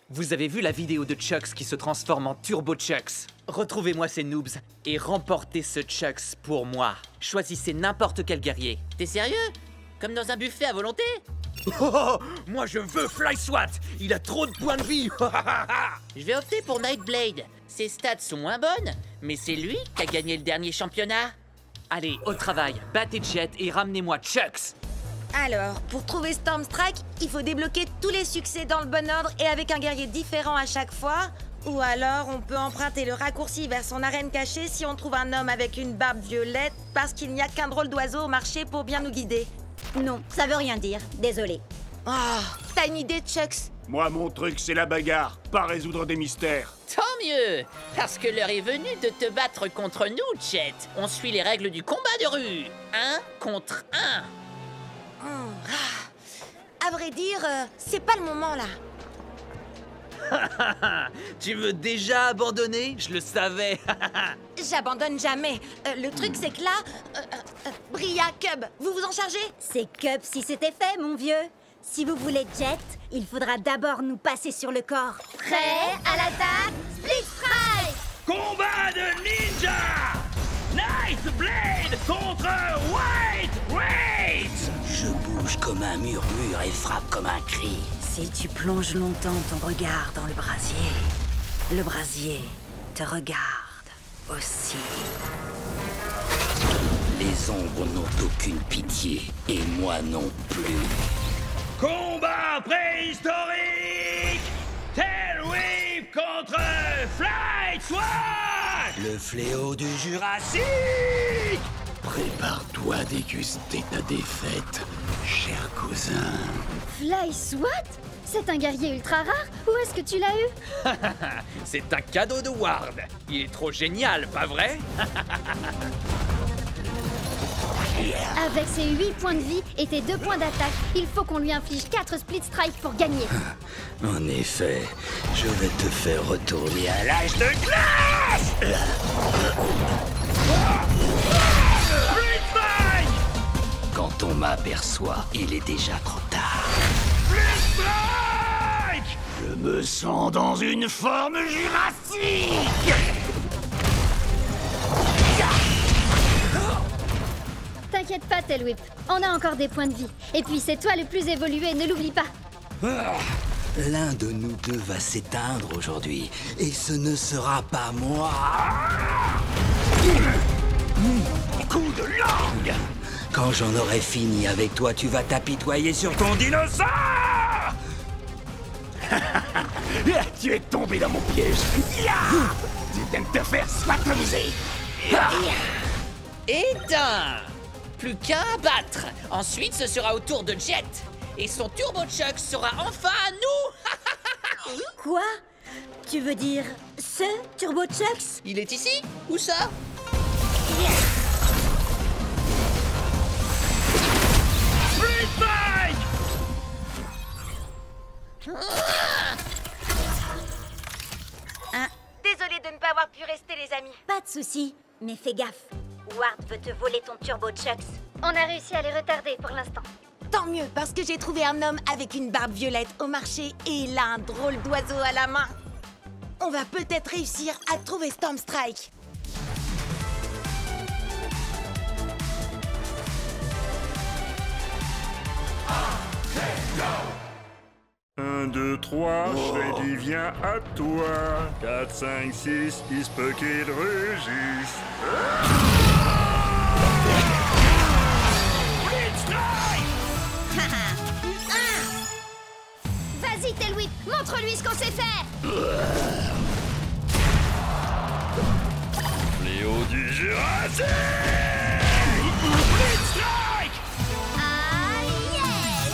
Vous avez vu la vidéo de Chucks qui se transforme en Turbo Chucks? Retrouvez-moi ces noobs et remportez ce Chucks pour moi. Choisissez n'importe quel guerrier. T'es sérieux? Comme dans un buffet à volonté? Oh, moi je veux Fly Swat. Il a trop de points de vie. Je vais opter pour Nightblade. Ses stats sont moins bonnes, mais c'est lui qui a gagné le dernier championnat. Allez, au travail, battez Jet et ramenez-moi Chucks. Alors, pour trouver Storm Strike, il faut débloquer tous les succès dans le bon ordre et avec un guerrier différent à chaque fois. Ou alors, on peut emprunter le raccourci vers son arène cachée si on trouve un homme avec une barbe violette parce qu'il n'y a qu'un drôle d'oiseau au marché pour bien nous guider. Non, ça veut rien dire. Désolé. Oh, t'as une idée, Chucks? Moi, mon truc, c'est la bagarre, pas résoudre des mystères. Tant mieux, parce que l'heure est venue de te battre contre nous, Jet. On suit les règles du combat de rue. 1 contre 1. À vrai dire, c'est pas le moment, là. Tu veux déjà abandonner? Je le savais. J'abandonne jamais. Le truc, c'est que là... Bria, Cub, vous vous en chargez? C'est Cub si c'était fait, mon vieux. Si vous voulez Jet, il faudra d'abord nous passer sur le corps. Prêt à l'attaque? Split Strike! Combat de ninja! Nightblade contre White Rage! Je bouge comme un murmure et frappe comme un cri. Si tu plonges longtemps ton regard dans le brasier te regarde aussi. Les ombres n'ont aucune pitié, et moi non plus. Combat préhistorique! Tail Whip contre Flight Swat! Le fléau du Jurassique! Prépare-toi à déguster ta défaite, cher cousin. Fly Swat? C'est un guerrier ultra rare? Où est-ce que tu l'as eu? C'est un cadeau de Ward. Il est trop génial, pas vrai? Avec ses 8 points de vie et tes 2 points d'attaque, il faut qu'on lui inflige 4 split strikes pour gagner. En effet, je vais te faire retourner à l'âge de glace. Split strike! Quand on m'aperçoit, il est déjà trop tard. Split strike! Je me sens dans une forme jurassique. T'inquiète pas, Tailwhip, on a encore des points de vie. Et puis c'est toi le plus évolué, ne l'oublie pas. L'un de nous deux va s'éteindre aujourd'hui, et ce ne sera pas moi. Coup de langue! Quand j'en aurai fini avec toi, tu vas t'apitoyer sur ton dinosaure! Tu es tombé dans mon piège! Tu viens de te faire sodomiser! Et d'un! Plus qu'un à battre. Ensuite, ce sera au tour de Jet. Et son Turbo Chuck sera enfin à nous. Quoi? Tu veux dire ce Turbo Chucks? Il est ici? Où ça? Split strike! Désolée de ne pas avoir pu rester, les amis. Pas de souci, mais fais gaffe. Ward veut te voler ton Turbo Chucks. On a réussi à les retarder pour l'instant. Tant mieux, parce que j'ai trouvé un homme avec une barbe violette au marché et il a un drôle d'oiseau à la main. On va peut-être réussir à trouver Storm Strike. Un, 2, 3, Freddy vient à toi. 4, 5, 6, il se peut qu'il rugisse. Vas-y, Tailwhip, montre-lui ce qu'on sait faire. Léo du Jurassique! Split strike! Ah, yes!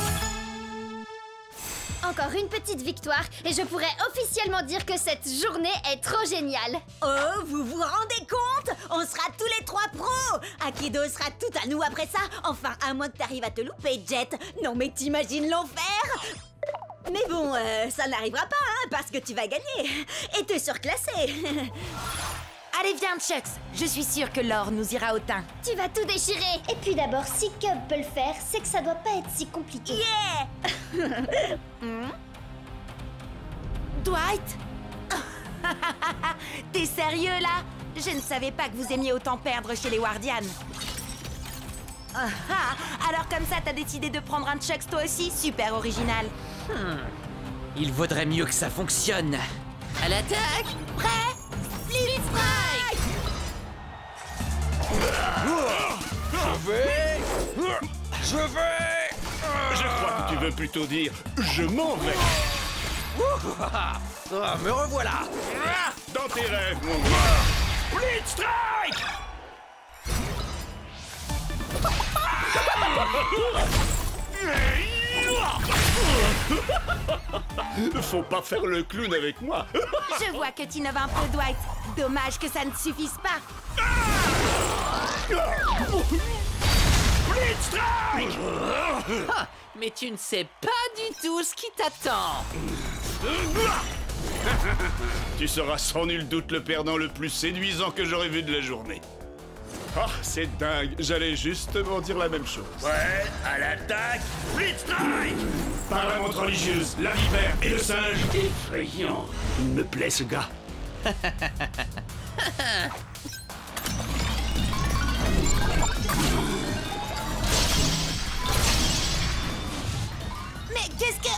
Encore une petite victoire et je pourrais officiellement dire que cette journée est trop géniale. Oh, vous vous rendez compte? On sera tous les 3 pros! Akido sera tout à nous après ça. Enfin, à moins que t'arrives à te louper, Jet. Non mais t'imagines l'enfer? Mais bon, ça n'arrivera pas, hein, parce que tu vas gagner. Et t'es surclassé. Allez, viens, Chucks. Je suis sûre que l'or nous ira au teint. Tu vas tout déchirer. Et puis d'abord, si Cub peut le faire, c'est que ça doit pas être si compliqué. Yeah! Dwight? T'es sérieux, là? Je ne savais pas que vous aimiez autant perdre chez les Wardians. Alors comme ça, t'as décidé de prendre un Chucks toi aussi? Super original. Il vaudrait mieux que ça fonctionne. À l'attaque! Prêt? Split strike! Je crois que tu veux plutôt dire je m'en vais. Me revoilà! Dans tes rêves, mon gars. Split strike! Faut pas faire le clown avec moi. Je vois que tu innoves un peu, Dwight. Dommage que ça ne suffise pas. Split strike! Ah, mais tu ne sais pas du tout ce qui t'attend. Tu seras sans nul doute le perdant le plus séduisant que j'aurais vu de la journée. Ah, c'est dingue. J'allais justement dire la même chose. Ouais, à l'attaque! Split strike! Par la montre religieuse, la vipère et le singe. Effrayant. Il me plaît, ce gars. Mais qu'est-ce que...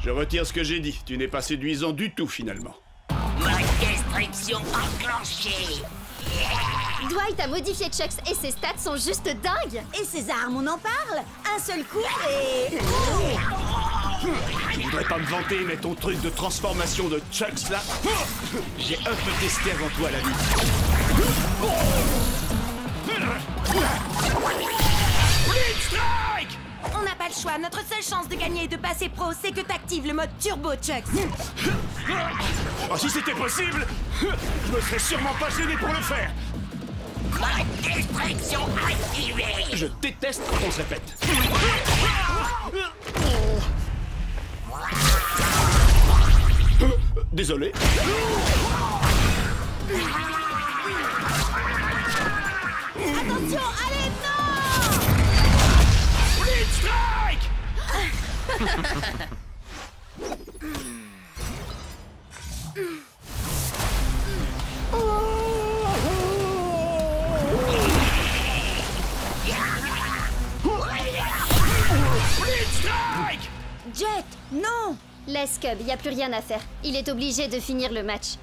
Je retire ce que j'ai dit. Tu n'es pas séduisant du tout, finalement. Destruction enclenchée. Dwight a modifié Chucks et ses stats sont juste dingues. Et ces armes, on en parle? Un seul coup et... Je voudrais pas me vanter, mais ton truc de transformation de Chucks, là... J'ai un peu testé avant toi, la vie. Split strike! On n'a pas le choix. Notre seule chance de gagner et de passer pro, c'est que t'actives le mode Turbo Chucks. Oh, si c'était possible, je me serais sûrement pas gêné pour le faire. Ma destruction activée. Je déteste quand on se répète. Désolé. Attention, allez, non! Blitz Strike! Blitz Strike! Jet, non! Laisse Cub, y a plus rien à faire. Il est obligé de finir le match.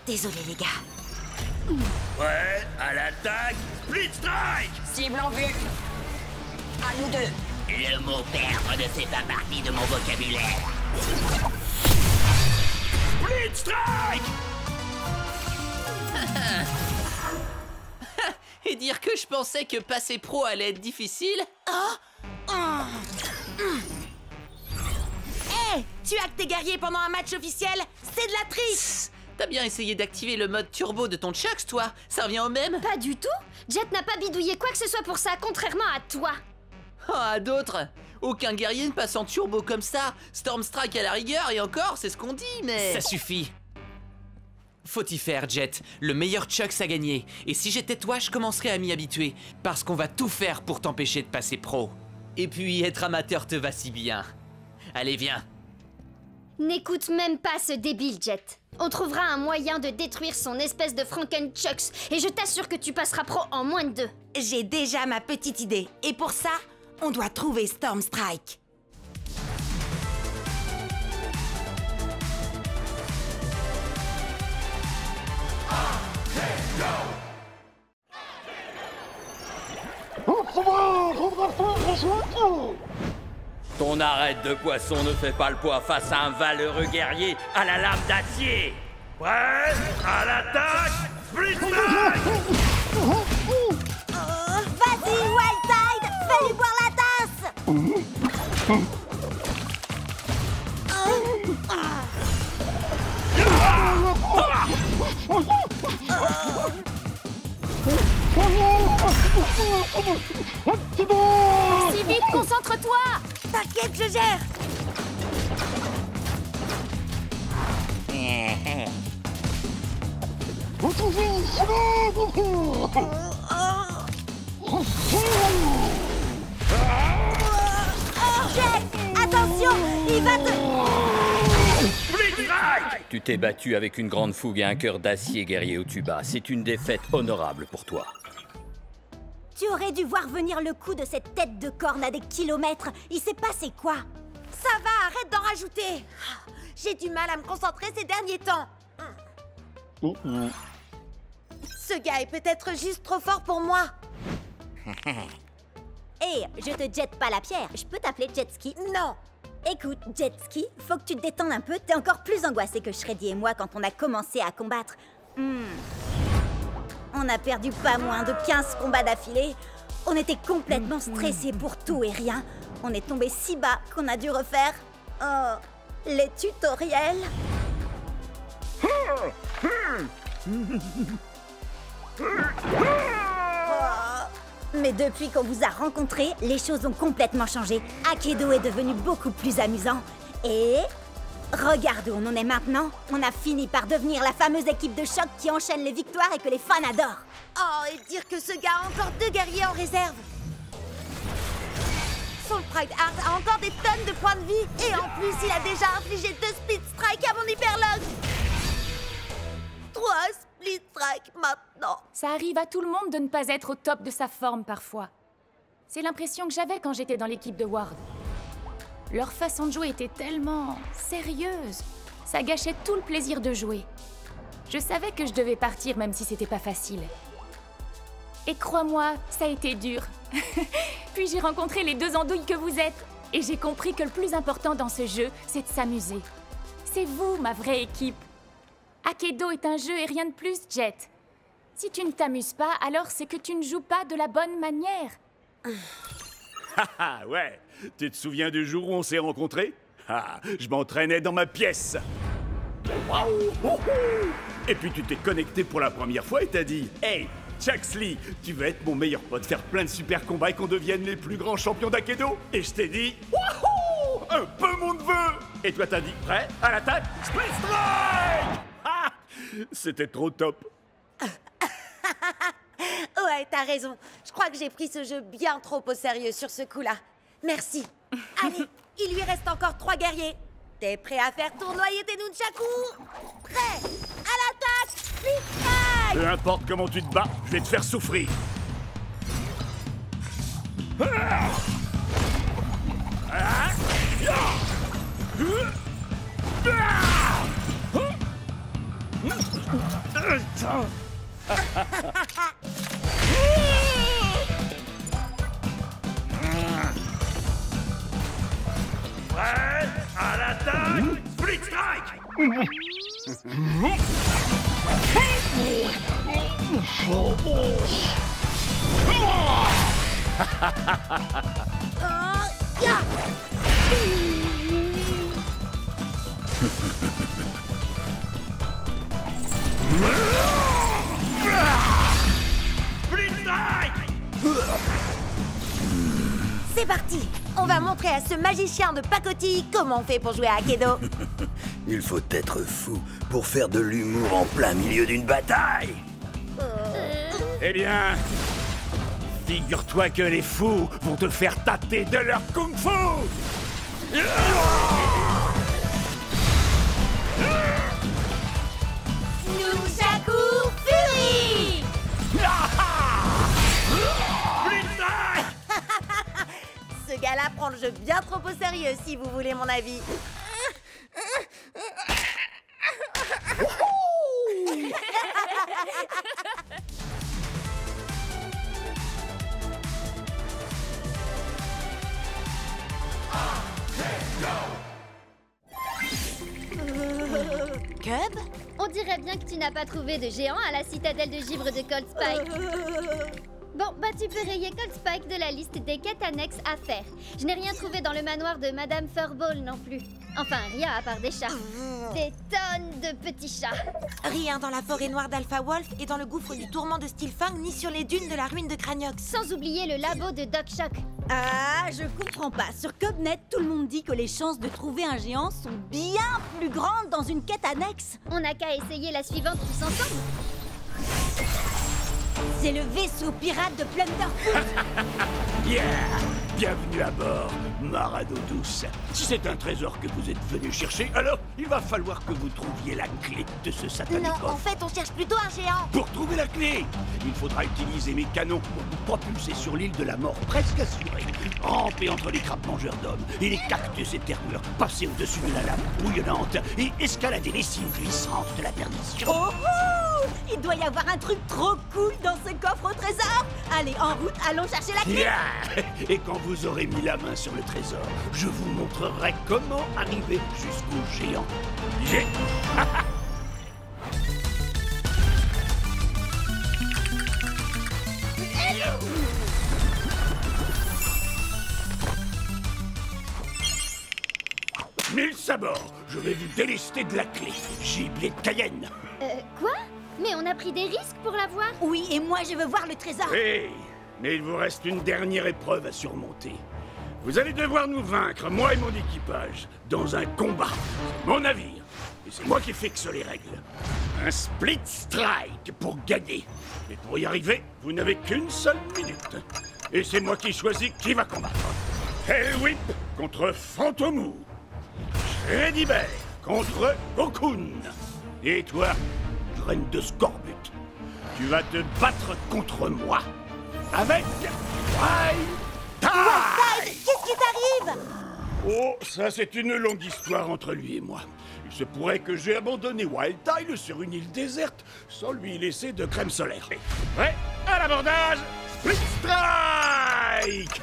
Désolé, les gars. Ouais, à l'attaque, Blitz Strike! Cible en vue. À nous deux. Le mot perdre ne fait pas partie de mon vocabulaire. Blitz Strike! Et dire que je pensais que passer pro allait être difficile? Hé, tu actes tes guerriers pendant un match officiel? C'est de la triche! T'as bien essayé d'activer le mode turbo de ton Chucks, toi? Ça revient au même? Pas du tout. Jet n'a pas bidouillé quoi que ce soit pour ça, contrairement à toi. Oh, à d'autres? Aucun guerrier ne passe en turbo comme ça. Stormstrike à la rigueur, et encore, c'est ce qu'on dit, mais... Ça suffit. Faut y faire, Jet. Le meilleur Chucks a gagné. Et si j'étais toi, je commencerais à m'y habituer. Parce qu'on va tout faire pour t'empêcher de passer pro. Et puis, être amateur te va si bien. Allez, viens. N'écoute même pas ce débile, Jet. On trouvera un moyen de détruire son espèce de Franken-Chucks. Et je t'assure que tu passeras pro en moins de 2. J'ai déjà ma petite idée. Et pour ça, on doit trouver Stormstrike. Ton arête de poisson ne fait pas le poids face à un valeureux guerrier à la lame d'acier. Prêt? À l'attaque, Blitz Strike! Vas-y, Wildtide, fais-lui boire la tasse! Si vite, concentre-toi! T'inquiète, je gère. Jet, attention, il va te... Blitz Strike! Tu t'es battu avec une grande fougue et un cœur d'acier, guerrier Otuba. C'est une défaite honorable pour toi. Tu aurais dû voir venir le coup de cette tête de corne à des kilomètres. Il s'est passé quoi? Ça va, arrête d'en rajouter. J'ai du mal à me concentrer ces derniers temps. Ce gars est peut-être juste trop fort pour moi. Hé, je te jette pas la pierre. Je peux t'appeler Jetski? Non. Écoute, Jetski, faut que tu te détendes un peu. T'es encore plus angoissé que Shreddy et moi quand on a commencé à combattre. On a perdu pas moins de 15 combats d'affilée. On était complètement stressés pour tout et rien. On est tombé si bas qu'on a dû refaire... les tutoriels. Mais depuis qu'on vous a rencontrés, les choses ont complètement changé. Akedo est devenu beaucoup plus amusant. Et... regarde où on en est maintenant. On a fini par devenir la fameuse équipe de choc qui enchaîne les victoires et que les fans adorent. Oh, et dire que ce gars a encore 2 guerriers en réserve. Son Pride Heart a encore des tonnes de points de vie. Et en plus, il a déjà infligé 2 Split Strike à mon Hyperlog. 3 Split Strike maintenant. Ça arrive à tout le monde de ne pas être au top de sa forme parfois. C'est l'impression que j'avais quand j'étais dans l'équipe de Ward. Leur façon de jouer était tellement sérieuse. Ça gâchait tout le plaisir de jouer. Je savais que je devais partir même si c'était pas facile. Et crois-moi, ça a été dur. Puis j'ai rencontré les 2 andouilles que vous êtes. Et j'ai compris que le plus important dans ce jeu, c'est de s'amuser. C'est vous, ma vraie équipe. Akedo est un jeu et rien de plus, Jet. Si tu ne t'amuses pas, alors c'est que tu ne joues pas de la bonne manière. Ah ouais. Tu te souviens du jour où on s'est rencontrés? Ah, je m'entraînais dans ma pièce. Et puis tu t'es connecté pour la première fois et t'as dit « Hey, Chuxley, tu veux être mon meilleur pote, faire plein de super combats et qu'on devienne les plus grands champions d'Aikido. Et je t'ai dit, wouhou, un peu mon neveu. Et toi t'as dit, prêt, à l'attaque, Split Strike. Ah, c'était trop top. Ouais, t'as raison. Je crois que j'ai pris ce jeu bien trop au sérieux sur ce coup-là. Merci. Allez, il lui reste encore 3 guerriers. T'es prêt à faire tournoyer tes nunchakus? Prêt, à l'attaque, Split Strike. Peu importe comment tu te bats, je vais te faire souffrir. Prêt, à l'attaque, Split Strike. Split Strike. C'est parti. On va montrer à ce magicien de pacotille comment on fait pour jouer à Aikido. Il faut être fou pour faire de l'humour en plein milieu d'une bataille. Eh bien, figure-toi que les fous vont te faire tâter de leur kung-fu. Nunchaku Fury. Ce gars-là prend le jeu bien trop au sérieux, si vous voulez mon avis. Cub? On dirait bien que tu n'as pas trouvé de géant à la citadelle de givre de Cold Spike. Bon, bah tu peux rayer Cold Spike de la liste des quêtes annexes à faire. Je n'ai rien trouvé dans le manoir de Madame Furball non plus. Enfin, rien à part des chats. Des tonnes de petits chats. Rien dans la forêt noire d'Alpha Wolf et dans le gouffre du tourment de Steelfang, ni sur les dunes de la ruine de Craniox. Sans oublier le labo de Doc Shock. Ah, je comprends pas. Sur Cubnet, tout le monde dit que les chances de trouver un géant sont bien plus grandes dans une quête annexe. On n'a qu'à essayer la suivante tous ensemble. C'est le vaisseau pirate de Plunderfoot. Yeah! Bienvenue à bord, Marado douce. Si c'est un trésor que vous êtes venu chercher, alors il va falloir que vous trouviez la clé de ce satanique Non, coffre. en fait, on cherche plutôt un géant. Pour trouver la clé, il faudra utiliser mes canons pour vous propulser sur l'île de la mort, presque assurée. Ramper entre les crabes mangeurs d'hommes et les cactus éterneurs, passer au-dessus de la lame bouillonnante et escalader les cimes glissantes de la perdition. Oh, oh! Il doit y avoir un truc trop cool dans ce coffre au trésor. Allez, en route, allons chercher la clé. Yeah! Et quand vous aurez mis la main sur le trésor, je vous montrerai comment arriver jusqu'au géant. J'ai... Mille sabords, je vais vous délester de la clé. Gibier de Cayenne. Quoi? Mais on a pris des risques pour l'avoir. Oui, et moi je veux voir le trésor. Hé, mais il vous reste une dernière épreuve à surmonter. Vous allez devoir nous vaincre, moi et mon équipage, dans un combat. C'est mon navire, et c'est moi qui fixe les règles. Un split strike pour gagner. Et pour y arriver, vous n'avez qu'une seule minute. Et c'est moi qui choisis qui va combattre. Hellwhip contre Fantomou. Shreddy Bear contre Cocoon. Et toi, graine de scorbut, tu vas te battre contre moi avec Wild Tide. Qu'est-ce qui t'arrive? Oh, ça c'est une longue histoire entre lui et moi. Il se pourrait que j'ai abandonné Wild Tide sur une île déserte sans lui laisser de crème solaire. Prêt à l'abordage, Split Strike.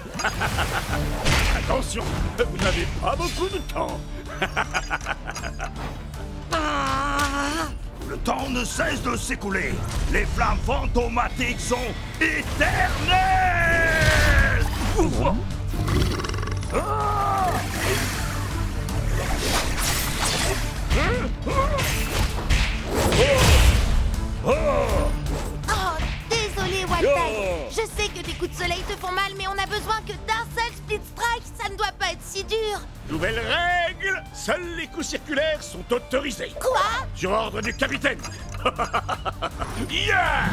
Attention, vous n'avez pas beaucoup de temps. Le temps ne cesse de s'écouler. Les flammes fantomatiques sont éternelles. Oh, désolé coups de soleil te font mal, mais on a besoin que d'un seul split strike. Ça ne doit pas être si dur. Nouvelle règle, seuls les coups circulaires sont autorisés. Quoi? Sur ordre du capitaine. Yeah!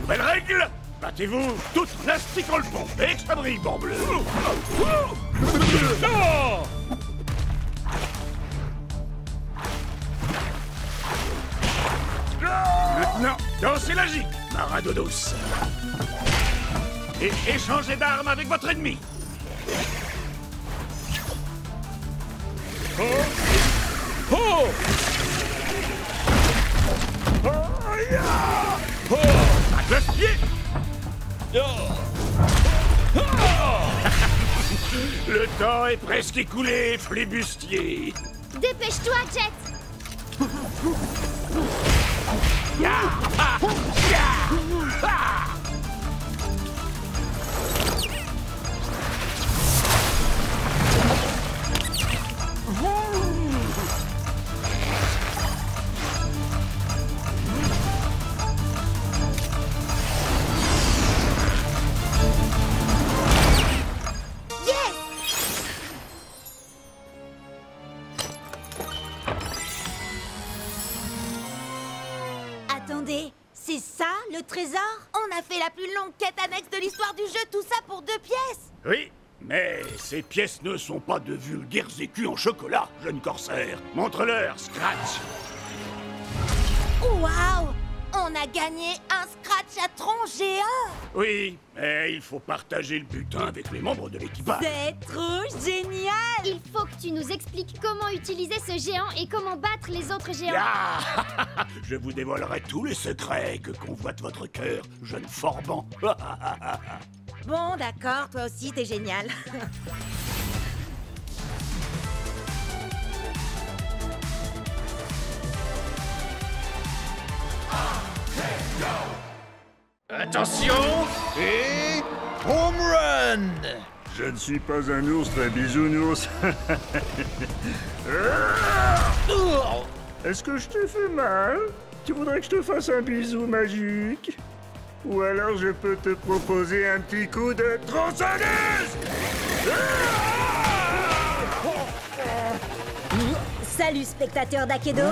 Nouvelle règle, battez-vous toutes en astiquant le pont et que ça brille, bleu. Maintenant, dansez la gigue, Maradodos. Et échangez d'armes avec votre ennemi. Oh! Oh! À cloche-pied! Le temps est presque écoulé, flibustier. Dépêche-toi, Jet! Attendez, c'est ça le trésor? On a fait la plus longue quête annexe de l'histoire du jeu, tout ça pour 2 pièces. Oui, mais ces pièces ne sont pas de vulgaires écus en chocolat, jeune corsaire. Montre-leur, Scratch. Waouh! On a gagné un scratch à tronc géant. Oui, mais il faut partager le butin avec les membres de l'équipage. C'est trop génial! Il faut que tu nous expliques comment utiliser ce géant et comment battre les autres géants. Je vous dévoilerai tous les secrets que convoite votre cœur, jeune forban. Bon, d'accord, toi aussi, t'es génial. Attention et home run! Je ne suis pas un ours très bisounours. Est-ce que je te fais mal? Tu voudrais que je te fasse un bisou magique? Ou alors je peux te proposer un petit coup de tronçonneuse? Salut spectateurs d'Akedo,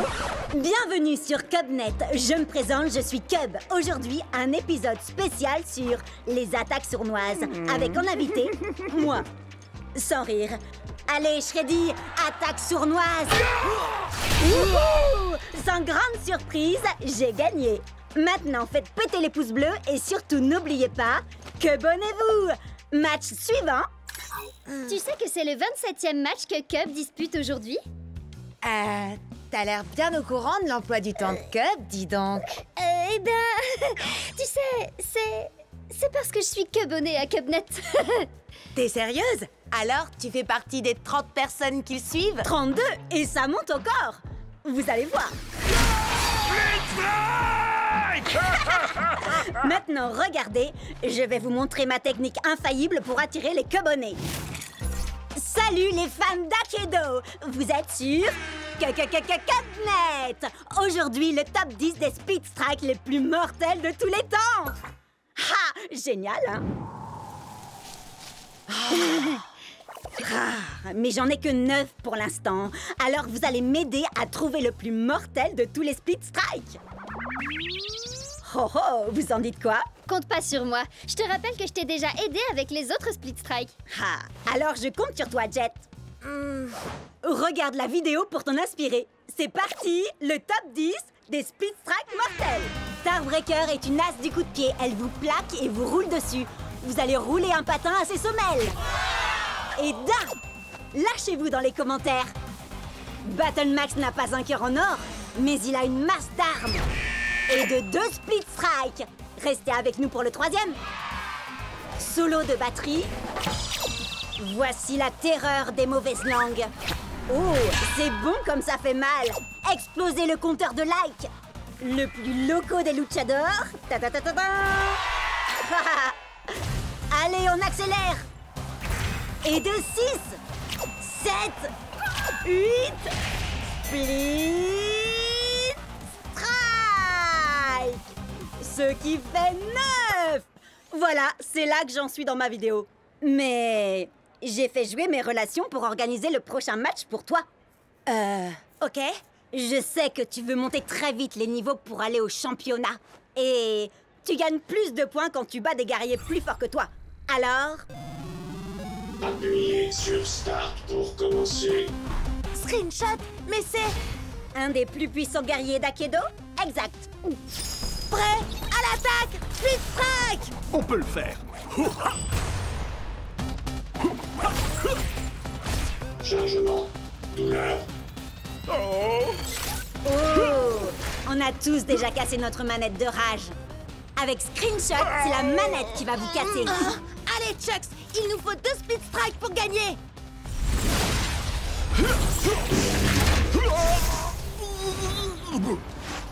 bienvenue sur Cubnet. Je me présente, je suis Cub. Aujourd'hui, un épisode spécial sur les attaques sournoises, avec en invité, moi. Sans rire. Allez, Shreddy, attaque sournoise. Wouhou! Sans grande surprise, j'ai gagné. Maintenant, faites péter les pouces bleus et surtout n'oubliez pas, Cubonnez-vous. Match suivant. Tu sais que c'est le 27e match que Cub dispute aujourd'hui? T'as l'air bien au courant de l'emploi du temps de Cub, dis donc. Eh ben, tu sais, c'est parce que je suis Cubonnée à Cubnet. T'es sérieuse? Alors, tu fais partie des 30 personnes qui le suivent? 32, et ça monte encore. Vous allez voir. Maintenant, regardez, je vais vous montrer ma technique infaillible pour attirer les Cubonnés. Salut les fans d'Akedo! Vous êtes sur Cubnet! Aujourd'hui, le top 10 des Split Strike les plus mortels de tous les temps! Ha! Génial, hein? Mais j'en ai que 9 pour l'instant. Alors vous allez m'aider à trouver le plus mortel de tous les Split Strike. Oh oh, vous en dites quoi? Compte pas sur moi. Je te rappelle que je t'ai déjà aidé avec les autres Split Strike. Ah, alors je compte sur toi, Jet. Regarde la vidéo pour t'en inspirer. C'est parti, le top 10 des Split Strike mortels. Starbreaker est une as du coup de pied. Elle vous plaque et vous roule dessus. Vous allez rouler un patin à ses semelles. Et d'un, lâchez-vous dans les commentaires. Battle Max n'a pas un cœur en or, mais il a une masse d'armes. Et de 2 Split Strike. Restez avec nous pour le 3e. Solo de batterie. Voici la terreur des mauvaises langues. Oh, c'est bon comme ça fait mal. Explosez le compteur de likes. Le plus loco des luchadors. Ta ta ta ta ta. Allez, on accélère. Et de 6, 7, 8, Split Strike. Ce qui fait 9! Voilà, c'est là que j'en suis dans ma vidéo. Mais j'ai fait jouer mes relations pour organiser le prochain match pour toi. Ok. Je sais que tu veux monter très vite les niveaux pour aller au championnat. Et tu gagnes plus de points quand tu bats des guerriers plus forts que toi. Alors... Appuyez sur Start pour commencer. Screenshot, mais c'est... un des plus puissants guerriers d'Akedo? Exact. Prêt à l'attaque! Split Strike! On peut le faire. Chargement. Douleur. Oh! Oh! On a tous déjà cassé notre manette de rage. Avec Screenshot, c'est la manette qui va vous casser. Allez, Chucks, il nous faut 2 Split Strike pour gagner.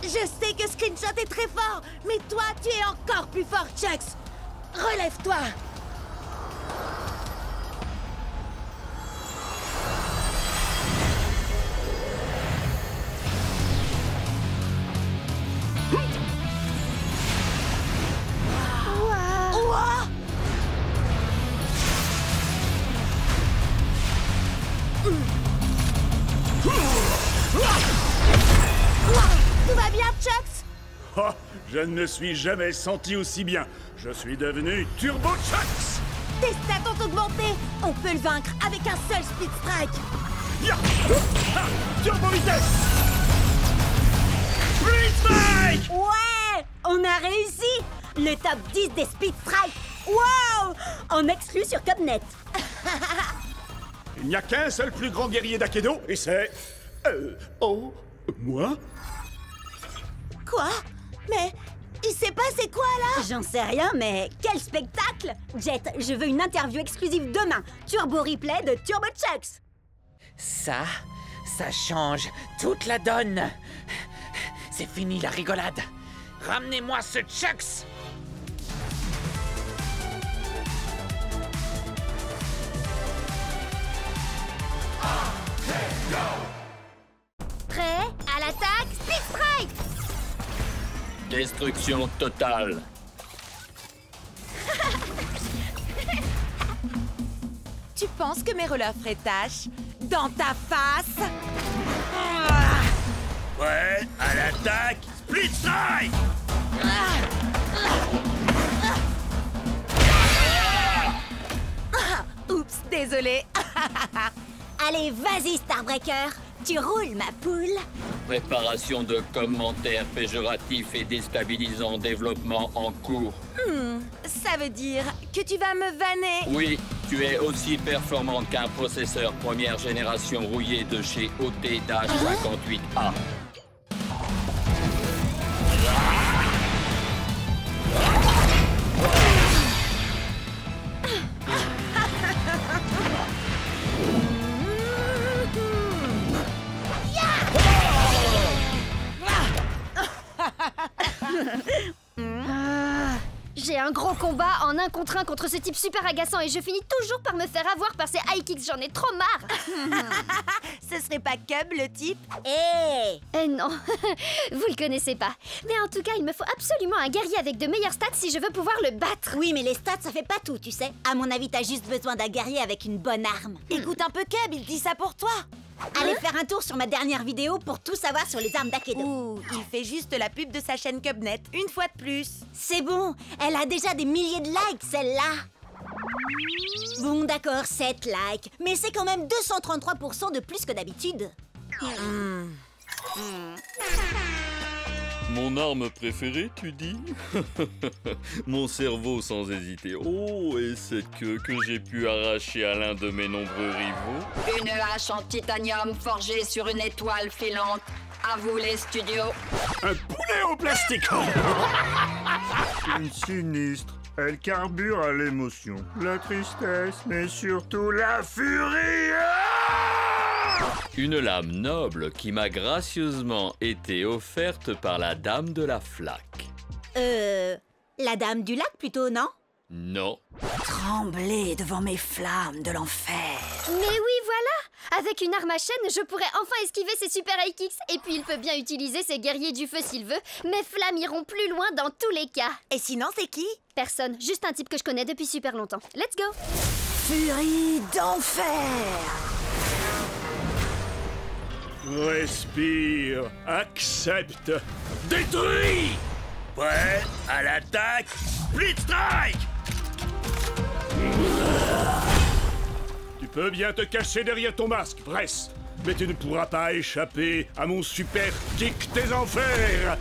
Je sais que Screenshot est très fort, mais toi, tu es encore plus fort, Chucks. Relève-toi. Tout va bien, Chucks? Oh, je ne me suis jamais senti aussi bien. Je suis devenu Turbo Chucks. Tes stats ont augmenté. On peut le vaincre avec un seul Split Strike. Ya! Ah! Turbo vitesse. Split Strike! Ouais! On a réussi! Le top 10 des Speed Strike! Wow! En exclu sur Cubnet. Il n'y a qu'un seul plus grand guerrier d'Akedo, et c'est... oh... moi? Quoi? Mais il s'est passé quoi, là? J'en sais rien, mais quel spectacle! Jet, je veux une interview exclusive demain. Turbo replay de Turbo Chucks. Ça change toute la donne. C'est fini la rigolade. Ramenez-moi ce Chucks. Prêt à l'attaque, Split Strike! Destruction totale. Tu penses que mes releurs feraient tâche? Dans ta face? Ouais, à l'attaque, Split Strike! Oups, désolé. Allez, vas-y, Starbreaker. Tu roules, ma poule. Préparation de commentaires péjoratifs et déstabilisants, développement en cours. Ça veut dire que tu vas me vanner? Oui, tu es aussi performante qu'un processeur première génération rouillé de chez OT-58A. J'ai un gros combat en 1 contre 1 contre ce type super agaçant et je finis toujours par me faire avoir par ces high kicks, j'en ai trop marre. Ce serait pas Cub, le type? Eh non, vous le connaissez pas. Mais en tout cas, il me faut absolument un guerrier avec de meilleures stats si je veux pouvoir le battre. Oui, mais les stats, ça fait pas tout, tu sais. À mon avis, t'as juste besoin d'un guerrier avec une bonne arme. Écoute un peu Cub, il dit ça pour toi. Allez faire un tour sur ma dernière vidéo pour tout savoir sur les armes d'Akedo. Ouh, il fait juste la pub de sa chaîne Cubnet, une fois de plus. C'est bon, elle a déjà des milliers de likes, celle-là. Bon, d'accord, 7 likes, mais c'est quand même 233% de plus que d'habitude. Mon arme préférée, tu dis? Mon cerveau sans hésiter. Oh, et cette queue que j'ai pu arracher à l'un de mes nombreux rivaux. Une hache en titanium forgée sur une étoile filante. À vous les studios. Un poulet en plastique. Une sinistre. Elle carbure à l'émotion, la tristesse, mais surtout la furie. Une lame noble qui m'a gracieusement été offerte par la dame de la flaque. La dame du lac plutôt, non? Non. Trembler devant mes flammes de l'enfer. Mais oui, voilà. Avec une arme à chaîne, je pourrais enfin esquiver ses super high kicks. Et puis il peut bien utiliser ses guerriers du feu s'il veut. Mes flammes iront plus loin dans tous les cas. Et sinon, c'est qui? Personne, juste un type que je connais depuis super longtemps. Let's go! Furie d'enfer! Respire, accepte, détruis! Prêt à l'attaque? Blitz Strike! Tu peux bien te cacher derrière ton masque, Bress, mais tu ne pourras pas échapper à mon super kick des enfers!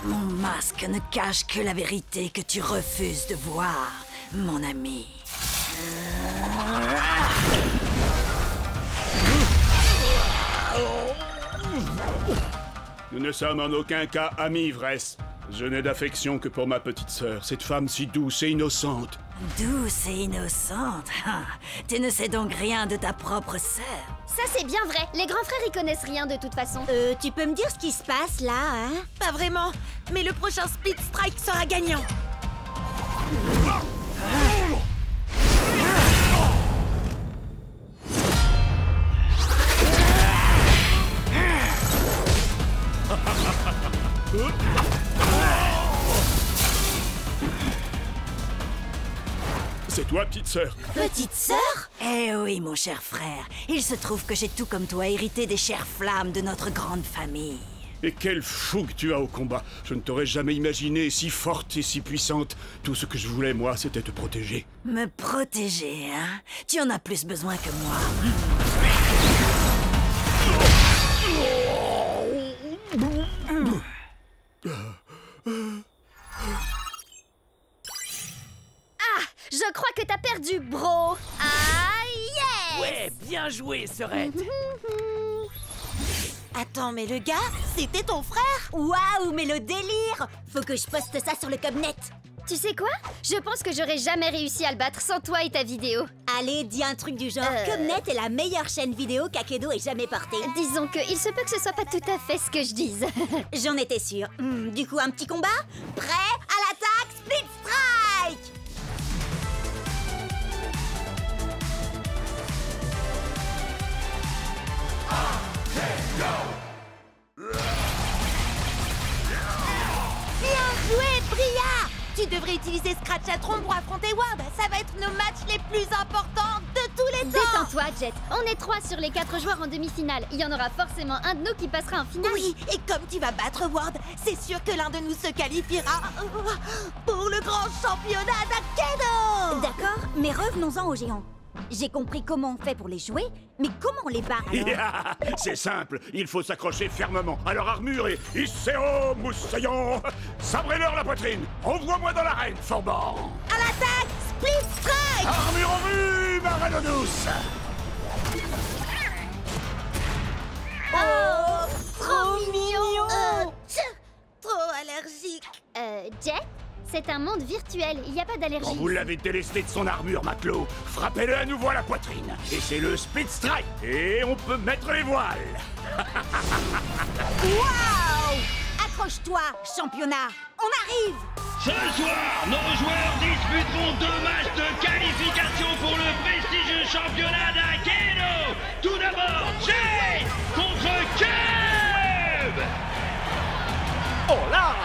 Mon masque ne cache que la vérité que tu refuses de voir, mon ami. Nous ne sommes en aucun cas amis, Vress. Je n'ai d'affection que pour ma petite sœur, cette femme si douce et innocente. Douce et innocente. Tu ne sais donc rien de ta propre sœur. Ça c'est bien vrai, les grands frères y connaissent rien de toute façon. Tu peux me dire ce qui se passe là, hein? Pas vraiment, mais le prochain Split Strike sera gagnant. C'est toi, petite sœur? Petite sœur? Eh oui, mon cher frère. Il se trouve que j'ai tout comme toi hérité des chères flammes de notre grande famille. Et quelle fougue tu as au combat! Je ne t'aurais jamais imaginé si forte et si puissante. Tout ce que je voulais, moi, c'était te protéger. Me protéger, hein? Tu en as plus besoin que moi. Ah, je crois que t'as perdu, bro. Ah, yes! Ouais, bien joué, Serette. Attends, mais le gars, c'était ton frère? Waouh, mais le délire! Faut que je poste ça sur le Cubnet. Tu sais quoi? Je pense que j'aurais jamais réussi à le battre sans toi et ta vidéo. Allez, dis un truc du genre. Cubnet est la meilleure chaîne vidéo qu'Akedo ait jamais portée. Disons que il se peut que ce soit pas tout à fait ce que je dise. J'en étais sûre. Du coup, un petit combat? Prêt à l'attaque, Split Strike! Bien joué, Bria! Tu devrais utiliser Scratchatron pour affronter Ward. Ça va être nos matchs les plus importants de tous les temps. Détends-toi, Jet. On est 3 sur les 4 joueurs en demi-finale. Il y en aura forcément un de nous qui passera en finale. Oui, et comme tu vas battre Ward, c'est sûr que l'un de nous se qualifiera pour le grand championnat d'Akedo. D'accord, mais revenons-en aux géants. J'ai compris comment on fait pour les jouer, mais comment on les bat alors? C'est simple, il faut s'accrocher fermement à leur armure et Isseo moussaillon, sabrez-leur la poitrine. Envoie-moi dans l'arène, Forban. À l'attaque, Split Strike! Armure en vue, ma reine douce. Oh, trop mignon. Trop allergique. Jet, c'est un monde virtuel, il n'y a pas d'allergie. Quand vous l'avez délesté de son armure, Maclo, frappez-le à nouveau à la poitrine. Et c'est le Speed Strike. Et on peut mettre les voiles. Waouh! Accroche-toi, championnat. On arrive! Ce soir, nos joueurs disputeront 2 matchs de qualification pour le prestigieux championnat d'Akedo. Tout d'abord, Jay contre Cube. Oh là!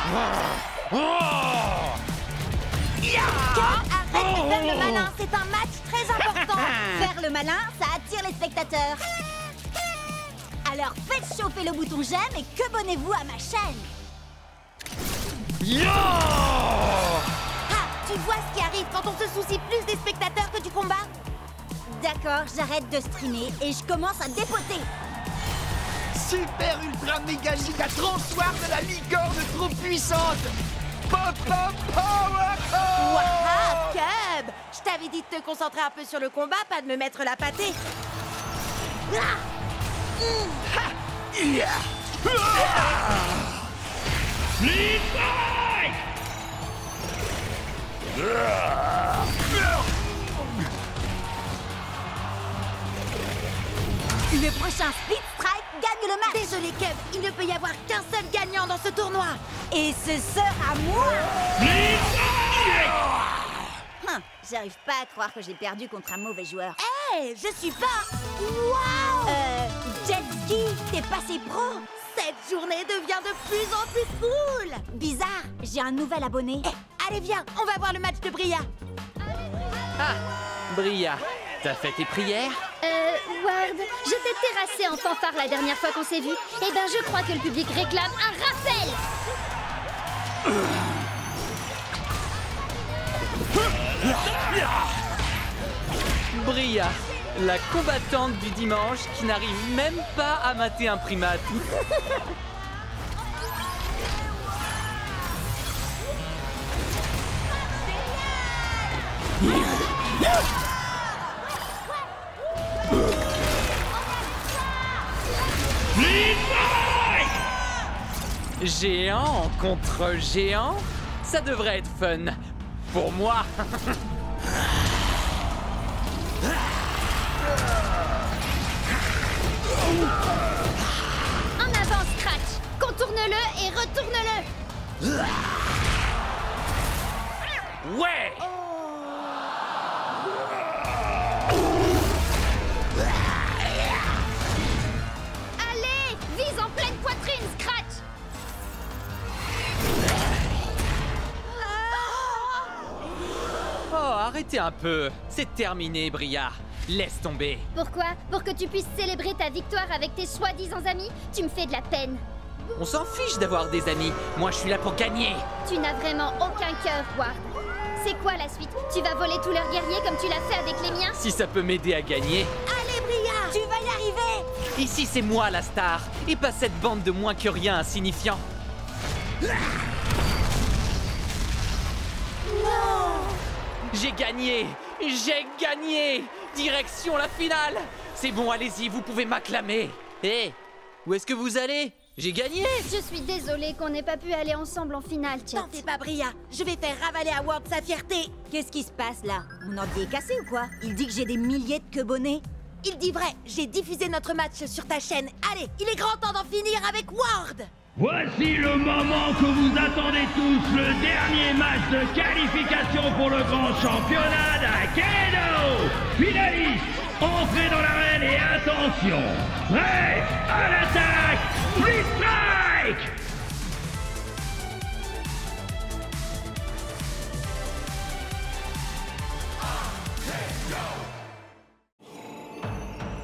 Arrête de faire le malin, c'est un match très important. Faire le malin, ça attire les spectateurs. Alors faites chauffer le bouton j'aime et que abonnez-vous à ma chaîne. Ah, tu vois ce qui arrive quand on se soucie plus des spectateurs que du combat? D'accord, j'arrête de streamer et je commence à dépoter. Super ultra méga giga transoir de la licorne trop puissante! Pop pop power! Waouh, Cub! Je t'avais dit de te concentrer un peu sur le combat, pas de me mettre la pâtée. Split Strike. Le prochain Split Strike gagne le match. Désolé, Kev, il ne peut y avoir qu'un seul gagnant dans ce tournoi. Et ce sera moi. J'arrive pas à croire que j'ai perdu contre un mauvais joueur. Hé, je suis pas... Waouh! Jetski, t'es passé pro. Cette journée devient de plus en plus cool. Bizarre, j'ai un nouvel abonné. Allez, viens, on va voir le match de Bria. Ah, Bria, t'as fait tes prières? Ward, je t'ai terrassé en fanfare la dernière fois qu'on s'est vu. Eh ben, je crois que le public réclame un rappel. Bria, la combattante du dimanche qui n'arrive même pas à mater un primate. Géant contre géant, ça devrait être fun. Pour moi. En avant, Scratch. Contourne-le et retourne-le. Ouais! Allez, vise en pleine poitrine, Scratch. Oh, arrêtez un peu. C'est terminé, Bria. Laisse tomber. Pourquoi? Pour que tu puisses célébrer ta victoire avec tes soi-disant amis? Tu me fais de la peine. On s'en fiche d'avoir des amis. Moi, je suis là pour gagner. Tu n'as vraiment aucun cœur, Ward. C'est quoi la suite? Tu vas voler tous leurs guerriers comme tu l'as fait avec les miens? Si ça peut m'aider à gagner. Allez, Bria! Tu vas y arriver! Ici, c'est moi la star, et pas cette bande de moins que rien insignifiants. J'ai gagné! J'ai gagné! Direction la finale! C'est bon, allez-y, vous pouvez m'acclamer. Hé, où est-ce que vous allez? J'ai gagné! Je suis désolée qu'on n'ait pas pu aller ensemble en finale, Chet. T'en fais pas, Bria. Je vais faire ravaler à Ward sa fierté. Qu'est-ce qui se passe là? Mon ordi est cassé ou quoi? Il dit que j'ai des milliers de quebonnets. Il dit vrai, j'ai diffusé notre match sur ta chaîne. Allez, il est grand temps d'en finir avec Ward. Voici le moment que vous attendez tous, le dernier match de qualification pour le grand championnat d'Akedo. Finaliste, entrez dans l'arène et attention, prêt à l'attaque, Free Strike!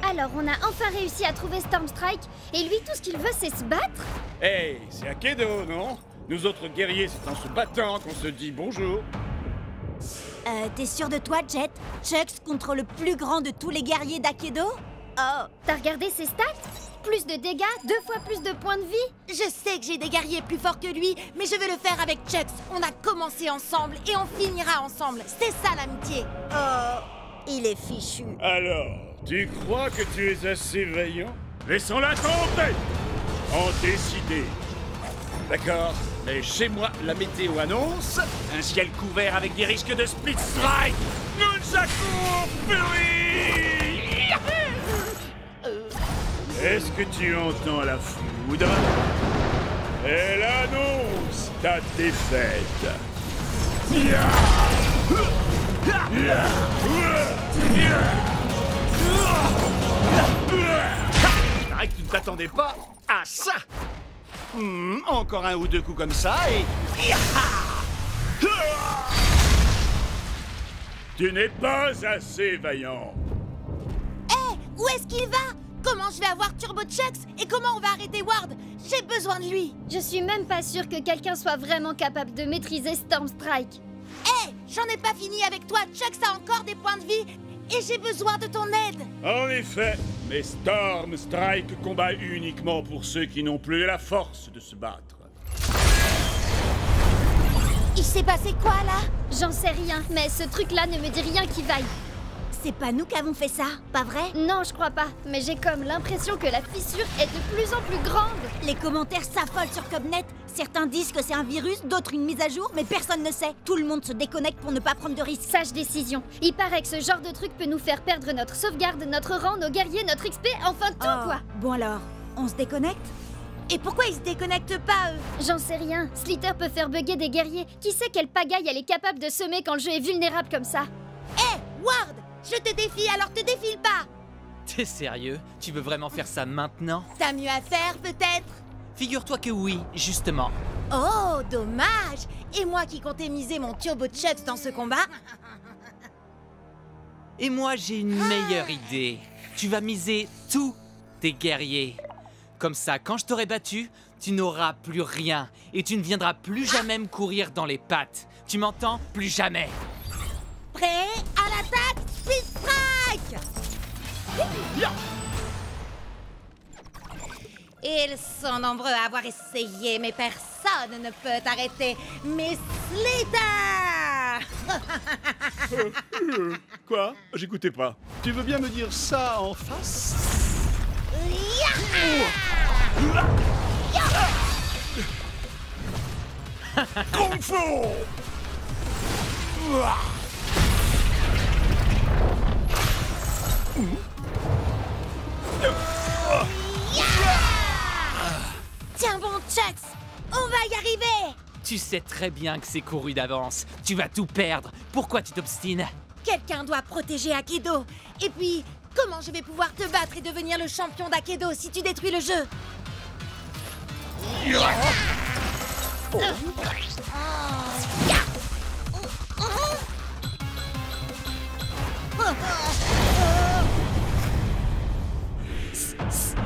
Alors, on a enfin réussi à trouver Stormstrike, et lui, tout ce qu'il veut, c'est se battre? Hey, c'est Akedo, non? Nous autres guerriers, c'est en se battant qu'on se dit bonjour. T'es sûr de toi, Jet? Chucks contre le plus grand de tous les guerriers d'Akedo? Oh, t'as regardé ses stats? Plus de dégâts, 2 fois plus de points de vie? Je sais que j'ai des guerriers plus forts que lui, mais je vais le faire avec Chucks. On a commencé ensemble et on finira ensemble. C'est ça l'amitié. Oh, il est fichu. Alors, tu crois que tu es assez vaillant? Laissons-la tomber! En décider. D'accord, mais chez moi, la météo annonce un ciel couvert avec des risques de split strike. Nunchaku Fury! Est-ce que tu entends la foudre? Elle annonce ta défaite. Il paraît que tu ne t'attendais pas à ça. Encore un ou deux coups comme ça et... Tu n'es pas assez vaillant. Hé, où est-ce qu'il va? Comment je vais avoir Turbo Chucks? Et comment on va arrêter Ward? J'ai besoin de lui. Je suis même pas sûre que quelqu'un soit vraiment capable de maîtriser Stormstrike. Hé, j'en ai pas fini avec toi. Chucks a encore des points de vie et j'ai besoin de ton aide. En effet, mais Stormstrike combat uniquement pour ceux qui n'ont plus la force de se battre. Il s'est passé quoi là? J'en sais rien, mais ce truc-là ne me dit rien qui vaille. C'est pas nous qui avons fait ça, pas vrai? Non, je crois pas, mais j'ai comme l'impression que la fissure est de plus en plus grande. Les commentaires s'affolent sur Cobnet. Certains disent que c'est un virus, d'autres une mise à jour, mais personne ne sait. Tout le monde se déconnecte pour ne pas prendre de risques. Sage décision. Il paraît que ce genre de truc peut nous faire perdre notre sauvegarde, notre rang, nos guerriers, notre XP, enfin tout quoi. Bon alors, On se déconnecte? Et pourquoi ils se déconnectent pas, eux? J'en sais rien. Slither peut faire bugger des guerriers. Qui sait quelle pagaille elle est capable de semer quand le jeu est vulnérable comme ça? Hé, Ward! Je te défie, alors te défile pas! T'es sérieux? Tu veux vraiment faire ça maintenant? T'as mieux à faire, peut-être? Figure-toi que oui, justement. Oh, dommage! Et moi qui comptais miser mon Turbo Chucks dans ce combat? Et moi, j'ai une meilleure idée. Tu vas miser tous tes guerriers. Comme ça, quand je t'aurai battu, tu n'auras plus rien. Et tu ne viendras plus jamais me courir dans les pattes. Tu m'entends? Plus jamais. Prêt à l'attaque, Speed Strike! Ils sont nombreux à avoir essayé, mais personne ne peut arrêter Miss Slither! Quoi? J'écoutais pas. Tu veux bien me dire ça en face? Kung Fu! Tiens bon, Chucks! On va y arriver! Tu sais très bien que c'est couru d'avance. Tu vas tout perdre. Pourquoi tu t'obstines? Quelqu'un doit protéger Akedo. Et puis, comment je vais pouvoir te battre et devenir le champion d'Akedo si tu détruis le jeu?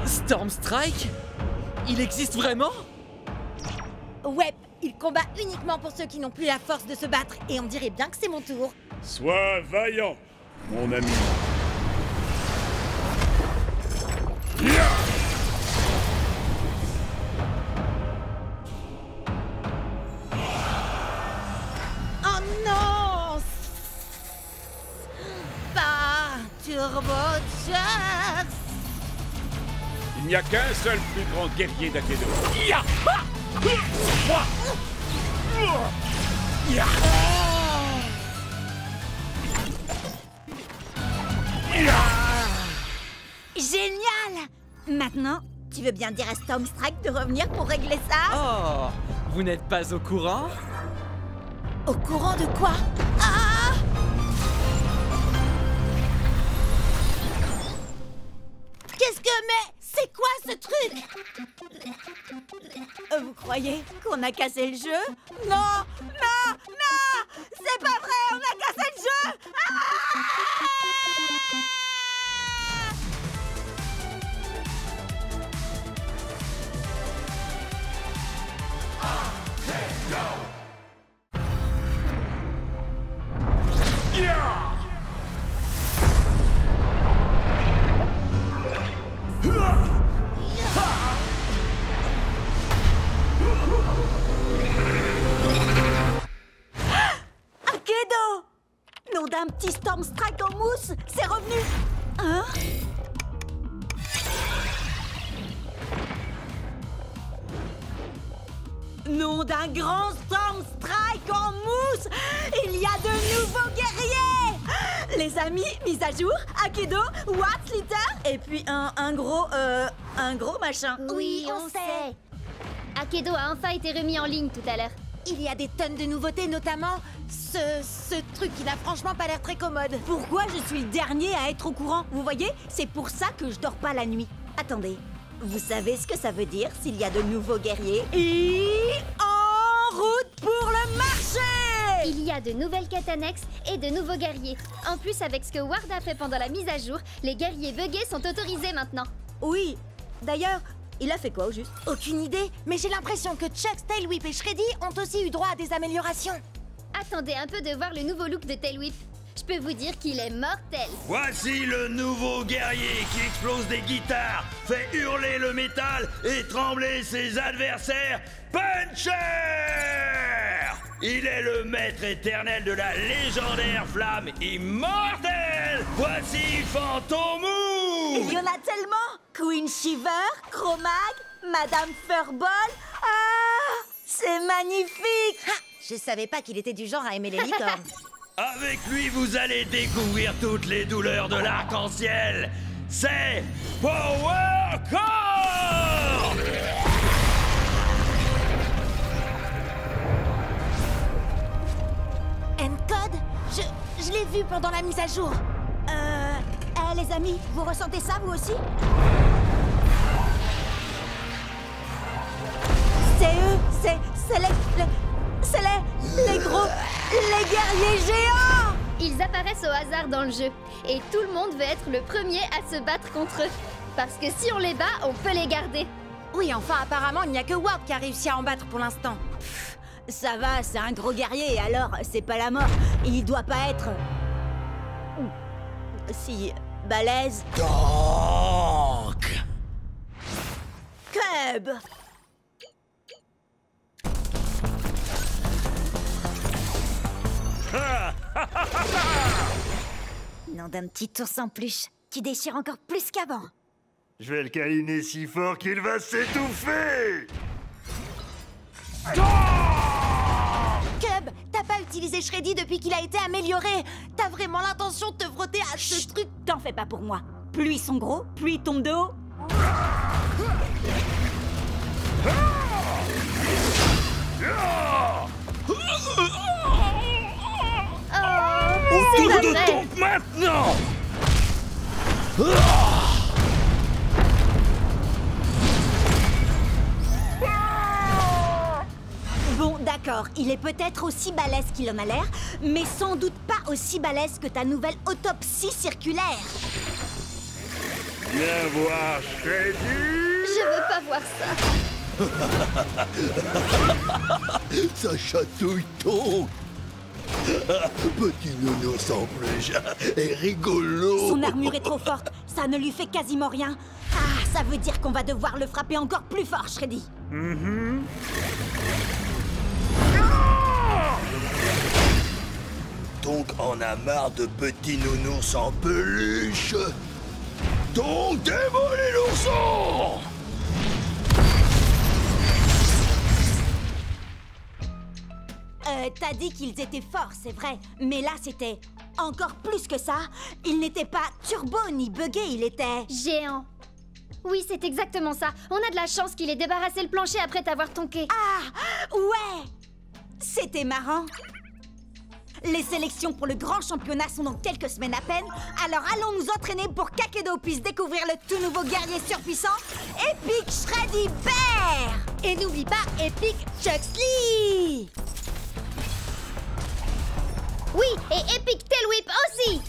Storm Strike? Il existe vraiment? Ouais, il combat uniquement pour ceux qui n'ont plus la force de se battre. Et on dirait bien que c'est mon tour. Sois vaillant, mon ami. Oh non! Pas Turbo Chucks! Il n'y a qu'un seul plus grand guerrier d'Akedo. Génial! Maintenant, tu veux bien dire à Storm Strike de revenir pour régler ça? Oh, vous n'êtes pas au courant? Au courant de quoi? Ah! Qu'est-ce que... Mais c'est quoi ce truc? Vous croyez qu'on a cassé le jeu? Non! Non! Non! C'est pas vrai! On a cassé le jeu! Akedo! Nom d'un petit Storm Strike en mousse, c'est revenu! Hein? Nom d'un grand Storm Strike en mousse, il y a de nouveaux guerriers! Les amis, mise à jour, Akedo, Ward, Slither, et puis un gros machin. Oui, on sait. Akedo a enfin été remis en ligne tout à l'heure. Il y a des tonnes de nouveautés, notamment ce truc qui n'a franchement pas l'air très commode. Pourquoi je suis le dernier à être au courant? Vous voyez, c'est pour ça que je dors pas la nuit. Attendez, vous savez ce que ça veut dire s'il y a de nouveaux guerriers? Et en route pour le marché! Il y a de nouvelles quêtes annexes et de nouveaux guerriers. En plus, avec ce que Ward a fait pendant la mise à jour, les guerriers buggés sont autorisés maintenant. Oui, d'ailleurs, il a fait quoi au juste? Aucune idée, mais j'ai l'impression que Chucks, Tailwhip et Shreddy ont aussi eu droit à des améliorations. Attendez un peu de voir le nouveau look de Tailwhip. Je peux vous dire qu'il est mortel. Voici le nouveau guerrier qui explose des guitares, fait hurler le métal et trembler ses adversaires. Puncher! Il est le maître éternel de la légendaire flamme immortelle. Voici Fantomou! Il y en a tellement! Queen Shiver, Chromag, Madame Furball. Ah! C'est magnifique! Ah, je savais pas qu'il était du genre à aimer les licornes. Avec lui, vous allez découvrir toutes les douleurs de l'arc-en-ciel. C'est Power Core! Je l'ai vu pendant la mise à jour. Les amis, vous ressentez ça, vous aussi? C'est eux, c'est les gros, les guerriers géants! Ils apparaissent au hasard dans le jeu, et tout le monde veut être le premier à se battre contre eux. Parce que si on les bat, on peut les garder. Oui, enfin, apparemment, il n'y a que Ward qui a réussi à en battre pour l'instant. Ça va, c'est un gros guerrier, alors c'est pas la mort. Il doit pas être... si... balèze. Donc... Cub! Nom d'un petit ours en peluche, tu déchires encore plus qu'avant. Je vais le câliner si fort qu'il va s'étouffer. Cub, t'as pas utilisé Shreddy depuis qu'il a été amélioré. T'as vraiment l'intention de te frotter à ce truc? T'en fais pas pour moi. Plus ils sont gros, plus ils tombent de haut. Autour de tombe maintenant. Bon, d'accord, il est peut-être aussi balèze qu'il en a l'air, mais sans doute pas aussi balèze que ta nouvelle autopsie circulaire. Viens voir Shreddy. Je veux pas voir ça. Ça chatouille donc. Petit nounours en peluche est rigolo. Son armure est trop forte, ça ne lui fait quasiment rien. Ah, ça veut dire qu'on va devoir le frapper encore plus fort, Shreddy. Donc on a marre de petits nounours en peluche. Donc démolis l'ourson. T'as dit qu'ils étaient forts, c'est vrai. Mais là, c'était encore plus que ça. Il n'était pas turbo ni buggé, il était... géant. Oui, c'est exactement ça. On a de la chance qu'il ait débarrassé le plancher après t'avoir tonké. Ah, ouais. C'était marrant. Les sélections pour le grand championnat sont dans quelques semaines à peine. Alors allons nous entraîner pour qu'Akedo puisse découvrir le tout nouveau guerrier surpuissant, Epic Shreddy Bear. Et n'oublie pas Epic Chuxley. Oui, et Epic Tail Whip aussi.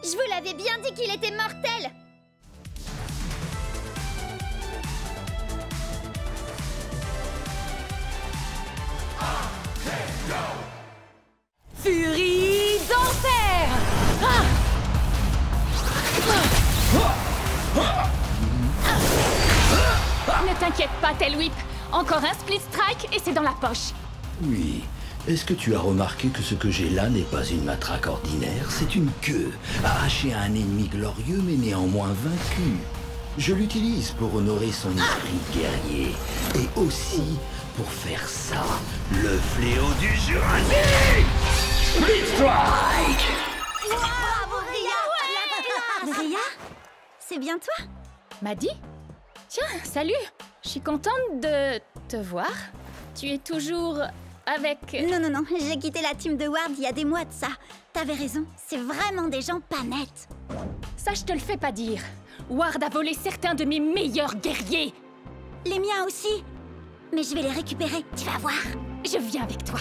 Je vous l'avais bien dit qu'il était mortel. Furie d'enfer! Ne t'inquiète pas, Tail Whip. Encore un split strike et c'est dans la poche. Oui. Est-ce que tu as remarqué que ce que j'ai là n'est pas une matraque ordinaire? C'est une queue, arrachée à un ennemi glorieux mais néanmoins vaincu. Je l'utilise pour honorer son esprit guerrier. Et aussi pour faire ça, le fléau du Jurassique! Split Strike! Bravo, Ria! Ria? C'est bien toi? Maddie? Tiens, salut! Je suis contente de te voir. Tu es toujours avec... Non, j'ai quitté la team de Ward il y a des mois de ça. T'avais raison, c'est vraiment des gens pas nets. Ça, je te le fais pas dire. Ward a volé certains de mes meilleurs guerriers. Les miens aussi. Mais je vais les récupérer, tu vas voir. Je viens avec toi.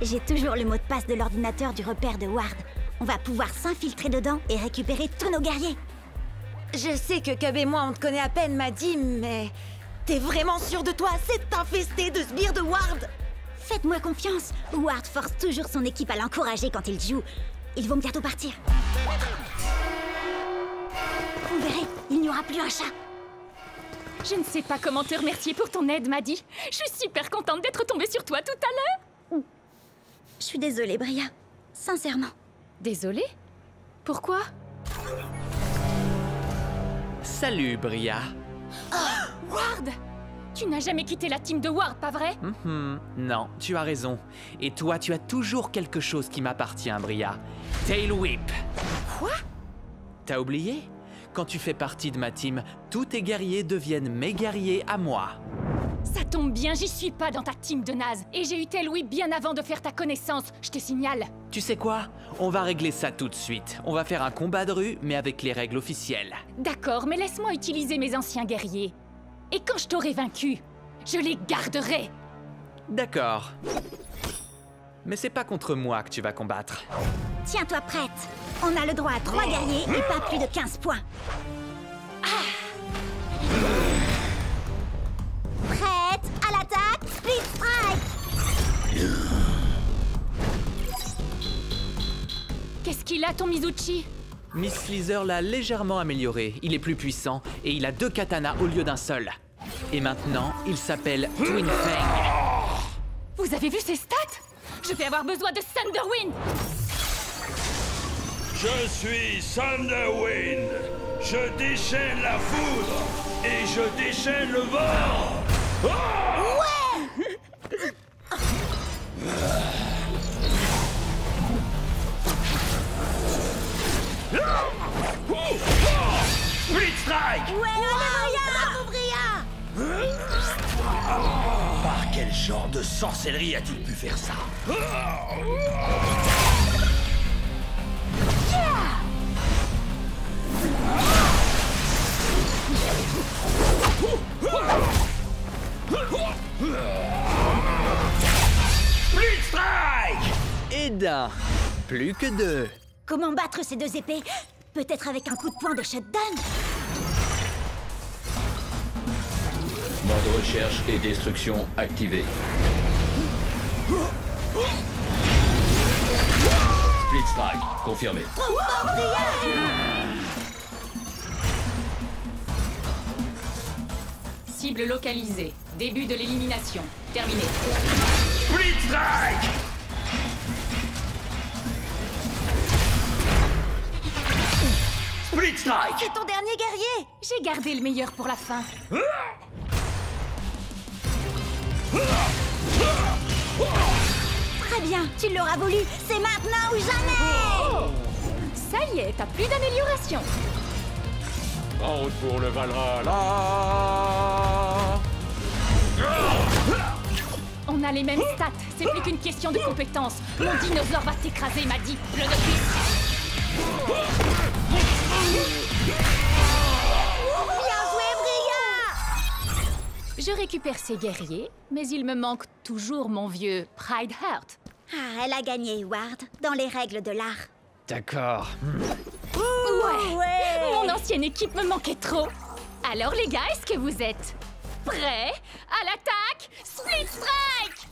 J'ai toujours le mot de passe de l'ordinateur du repère de Ward. On va pouvoir s'infiltrer dedans et récupérer tous nos guerriers. Je sais que Cub et moi, on te connaît à peine, Maddie, mais... T'es vraiment sûr de toi? C'est infesté de sbires de Ward. Faites-moi confiance. Ward force toujours son équipe à l'encourager quand il joue. Ils vont bientôt partir. Vous verrez, il n'y aura plus un chat. Je ne sais pas comment te remercier pour ton aide, Maddie. Je suis super contente d'être tombée sur toi tout à l'heure. Je suis désolée, Bria. Sincèrement. Désolée? Pourquoi? Salut, Bria. Oh, Ward! Tu n'as jamais quitté la team de Ward, pas vrai? Non, tu as raison. Et toi, tu as toujours quelque chose qui m'appartient, Bria. Tail Whip. Quoi? T'as oublié? Quand tu fais partie de ma team, tous tes guerriers deviennent mes guerriers à moi. Ça tombe bien, j'y suis pas dans ta team de naze. Et j'ai eu tel oui bien avant de faire ta connaissance, je te signale. Tu sais quoi? On va régler ça tout de suite. On va faire un combat de rue, mais avec les règles officielles. D'accord, mais laisse-moi utiliser mes anciens guerriers. Et quand je t'aurai vaincu, je les garderai. D'accord. Mais c'est pas contre moi que tu vas combattre. Tiens-toi prête. On a le droit à 3 guerriers et pas plus de 15 points. Prête à l'attaque, Split Strike. Qu'est-ce qu'il a, ton Mizuchi? Miss Sleazer l'a légèrement amélioré. Il est plus puissant et il a 2 katanas au lieu d'un seul. Et maintenant, il s'appelle Twin Fang. Vous avez vu ses stats? Je vais avoir besoin de Thunderwind. Je suis Thunderwind. Je déchaîne la foudre et je déchaîne le vent. Split Strike. Bravo, Bria. Par quel genre de sorcellerie a-t-il pu faire ça? Split Strike. Et d'un. Plus que 2. Comment battre ces 2 épées? Peut-être avec un coup de poing de shutdown? Mode recherche et destruction activé. Split Strike, confirmé. Cible localisée. Début de l'élimination. Terminé. Split Strike. Split Strike. C'est ton dernier guerrier. J'ai gardé le meilleur pour la fin. Très bien, tu l'auras voulu. C'est maintenant ou jamais. Ça y est, t'as plus d'amélioration. En route pour le Valhalla. On a les mêmes stats, c'est plus qu'une question de compétence. Mon dinosaure va t'écraser, m'a dit le novice. Bien joué, Bria. Je récupère ces guerriers, mais il me manque toujours mon vieux Pride Heart. Ah, elle a gagné, Ward, dans les règles de l'art. D'accord. Ouais. Mon ancienne équipe me manquait trop. Alors les gars, est-ce que vous êtes prêts à l'attaque? Split Strike!